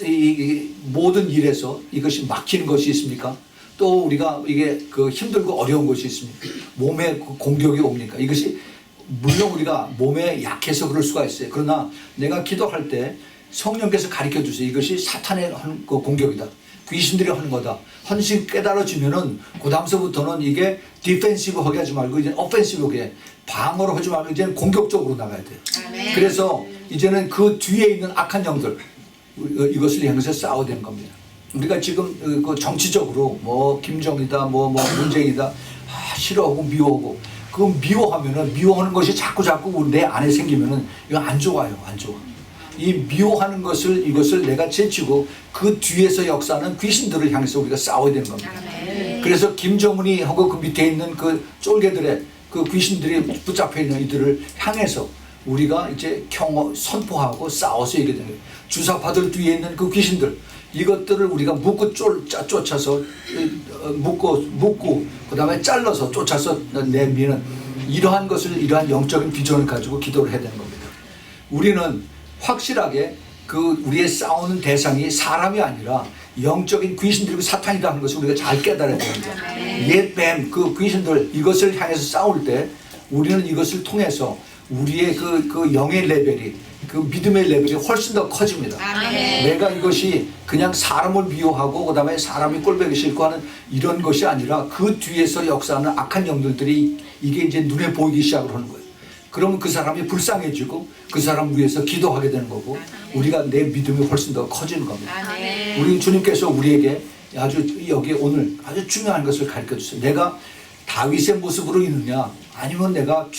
이 모든 일에서 이것이 막히는 것이 있습니까? 또 우리가 이게 그 힘들고 어려운 것이 있습니까? 몸에 공격이 옵니까? 이것이 물론 우리가 몸에 약해서 그럴 수가 있어요. 그러나 내가 기도할 때 성령께서 가르쳐 주세요. 이것이 사탄의 공격이다. 귀신들이 하는 거다. 헌신 깨달아지면은 그 다음서부터는 이게 디펜시브하게 하지 말고 이제 오펜시브하게 방어로 하지 말고 이제는 공격적으로 나가야 돼요. 그래서 이제는 그 뒤에 있는 악한 영들 이것을 향해서 싸워야 되는 겁니다. 우리가 지금 그 정치적으로 뭐 김정이다 뭐 문재인이다 싫어하고 미워하고 그 미워하면은 미워하는 것이 자꾸 내 안에 생기면은 이거 안 좋아요. 안 좋아. 이 미워하는 것을 이것을 내가 제치고 그 뒤에서 역사하는 귀신들을 향해서 우리가 싸워야 되는 겁니다. 그래서 김정은이 하고 그 밑에 있는 그 쫄개들의 그 귀신들이 붙잡혀 있는 이들을 향해서 우리가 이제 선포하고 싸워서 이기게 되는 거예요. 주사파들 뒤에 있는 그 귀신들 이것들을 우리가 묶고 쫓아서 묶고 그 다음에 잘라서 쫓아서 내미는 이러한 것을 이러한 영적인 비전을 가지고 기도를 해야 되는 겁니다. 우리는 확실하게 그 우리의 싸우는 대상이 사람이 아니라 영적인 귀신들이고 사탄이다 하는 것을 우리가 잘 깨달아야 됩니다. 옛뱀 그 귀신들 이것을 향해서 싸울 때 우리는 이것을 통해서 우리의 그 영의 레벨이 그 믿음의 레벨이 훨씬 더 커집니다. 내가 이것이 그냥 사람을 미워하고 그 다음에 사람이 꼴보기 싫고 하는 이런 것이 아니라 그 뒤에서 역사하는 악한 영들이 이게 이제 눈에 보이기 시작을 하는 거예요. 그러면 그 사람이 불쌍해지고 그 사람 위해서 기도하게 되는 거고 우리가 내 믿음이 훨씬 더 커지는 겁니다. 우리 주님께서 우리에게 아주 여기 오늘 아주 중요한 것을 가르쳐 주세요. 내가 다윗의 모습으로 있느냐 아니면 내가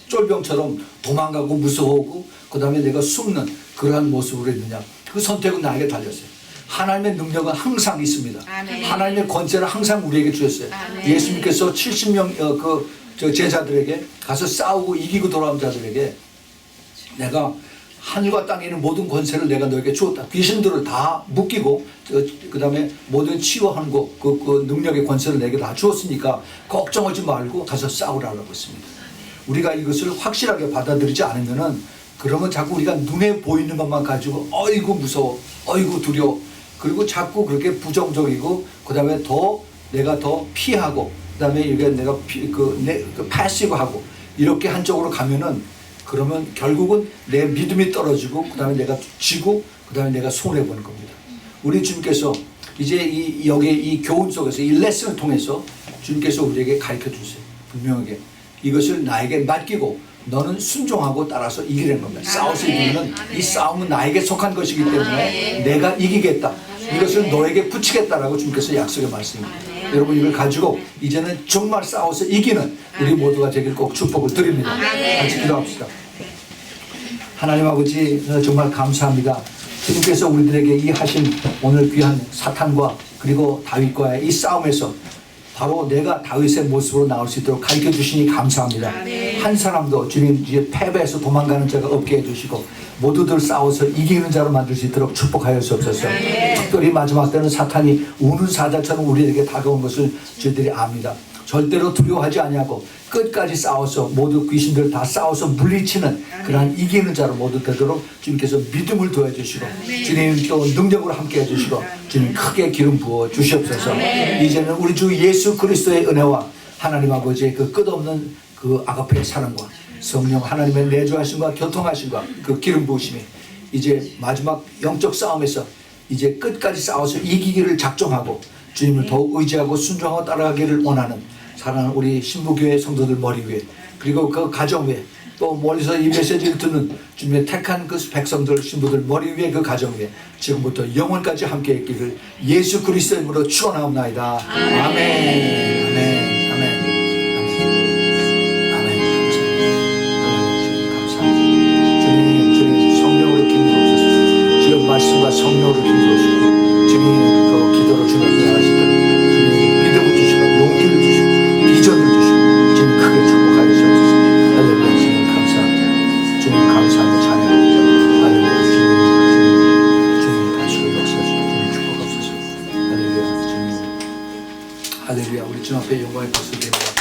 쫄병처럼 도망가고 무서워하고 그 다음에 내가 숨는 그러한 모습으로 있느냐 그 선택은 나에게 달렸어요. 하나님의 능력은 항상 있습니다. 하나님의 권세를 항상 우리에게 주셨어요. 예수님께서 70명 제자들에게 가서 싸우고 이기고 돌아온 자들에게 내가 하늘과 땅에 있는 모든 권세를 내가 너에게 주었다. 귀신들을 다 묶이고 그 다음에 모든 치유하는 그 능력의 권세를 내게 다 주었으니까 걱정하지 말고 가서 싸우라고 했습니다. 우리가 이것을 확실하게 받아들이지 않으면은 그러면 자꾸 우리가 눈에 보이는 것만 가지고 어이구 무서워 어이구 두려워 그리고 자꾸 그렇게 부정적이고 그 다음에 내가 더 피하고 그 다음에 이게 내가 패시브하고 이렇게 한쪽으로 가면은 그러면 결국은 내 믿음이 떨어지고 그 다음에 내가 지고 그 다음에 내가 손해보는 겁니다. 우리 주님께서 이제 여기 이 교훈 속에서 이 레슨을 통해서 주님께서 우리에게 가르쳐 주세요. 분명하게 이것을 나에게 맡기고 너는 순종하고 따라서 이기려는 겁니다. 싸워서 이기면 이 싸움은 나에게 속한 것이기 때문에 내가 이기겠다. 이것을 너에게 붙이겠다라고 주님께서 약속의 말씀입니다. 여러분 이걸 가지고 이제는 정말 싸워서 이기는 우리 모두가 되길 꼭 축복을 드립니다. 같이 기도합시다. 하나님 아버지 정말 감사합니다. 주님께서 우리들에게 이 하신 오늘 귀한 사탄과 그리고 다윗과의 이 싸움에서 바로 내가 다윗의 모습으로 나올 수 있도록 가르쳐 주시니 감사합니다. 한 사람도 주님 이제 패배해서 도망가는 자가 없게 해주시고 모두들 싸워서 이기는 자로 만들 수 있도록 축복하여 주옵소서. 특별히 마지막 때는 사탄이 우는 사자처럼 우리에게 다가온 것을 저희들이 압니다. 절대로 두려워하지 아니하고 끝까지 싸워서 모두 귀신들 다 싸워서 물리치는 그러한 이기는 자로 모두 되도록 주님께서 믿음을 도와주시고 주님 또 능력으로 함께 해주시고 주님 크게 기름 부어 주시옵소서. 이제는 우리 주 예수 그리스도의 은혜와 하나님 아버지의 그 끝없는 그 아가페의 사랑과 성령 하나님의 내주하심과 교통하심과 그 기름 부으심이 이제 마지막 영적 싸움에서 이제 끝까지 싸워서 이기기를 작정하고 주님을 더욱 의지하고 순종하고 따라가기를 원하는 사랑하는 우리 신부교회 성도들 머리 위에 그리고 그 가정 위에 또 멀리서 이 메시지를 듣는 주님의 택한 그 백성들 신부들 머리 위에 그 가정 위에 지금부터 영원까지 함께 있기를 예수 그리스도의 이름으로 축원하옵나이다. 아멘. 아멘. 아멘. 아멘. 감사합니다. 주님 성령으로 기름 부으소서. 주의 말씀과 성령 능력으로 힘주시고 주님 그 기도로 주님 앞에 나가실 때 주님 믿음을 주시고 용기를 주시고 비전을 주시고 주님 크게 축복하여 주옵소서. 할렐루야. 주님 감사합니다. 주님 감사합니다. 찬양합니다. 할렐루야. 주님 다시 역사하시고 주님 축복하옵소서. 할렐루야. 주님 할렐루야. 우리 주 앞에 영광의 박수 드립니다.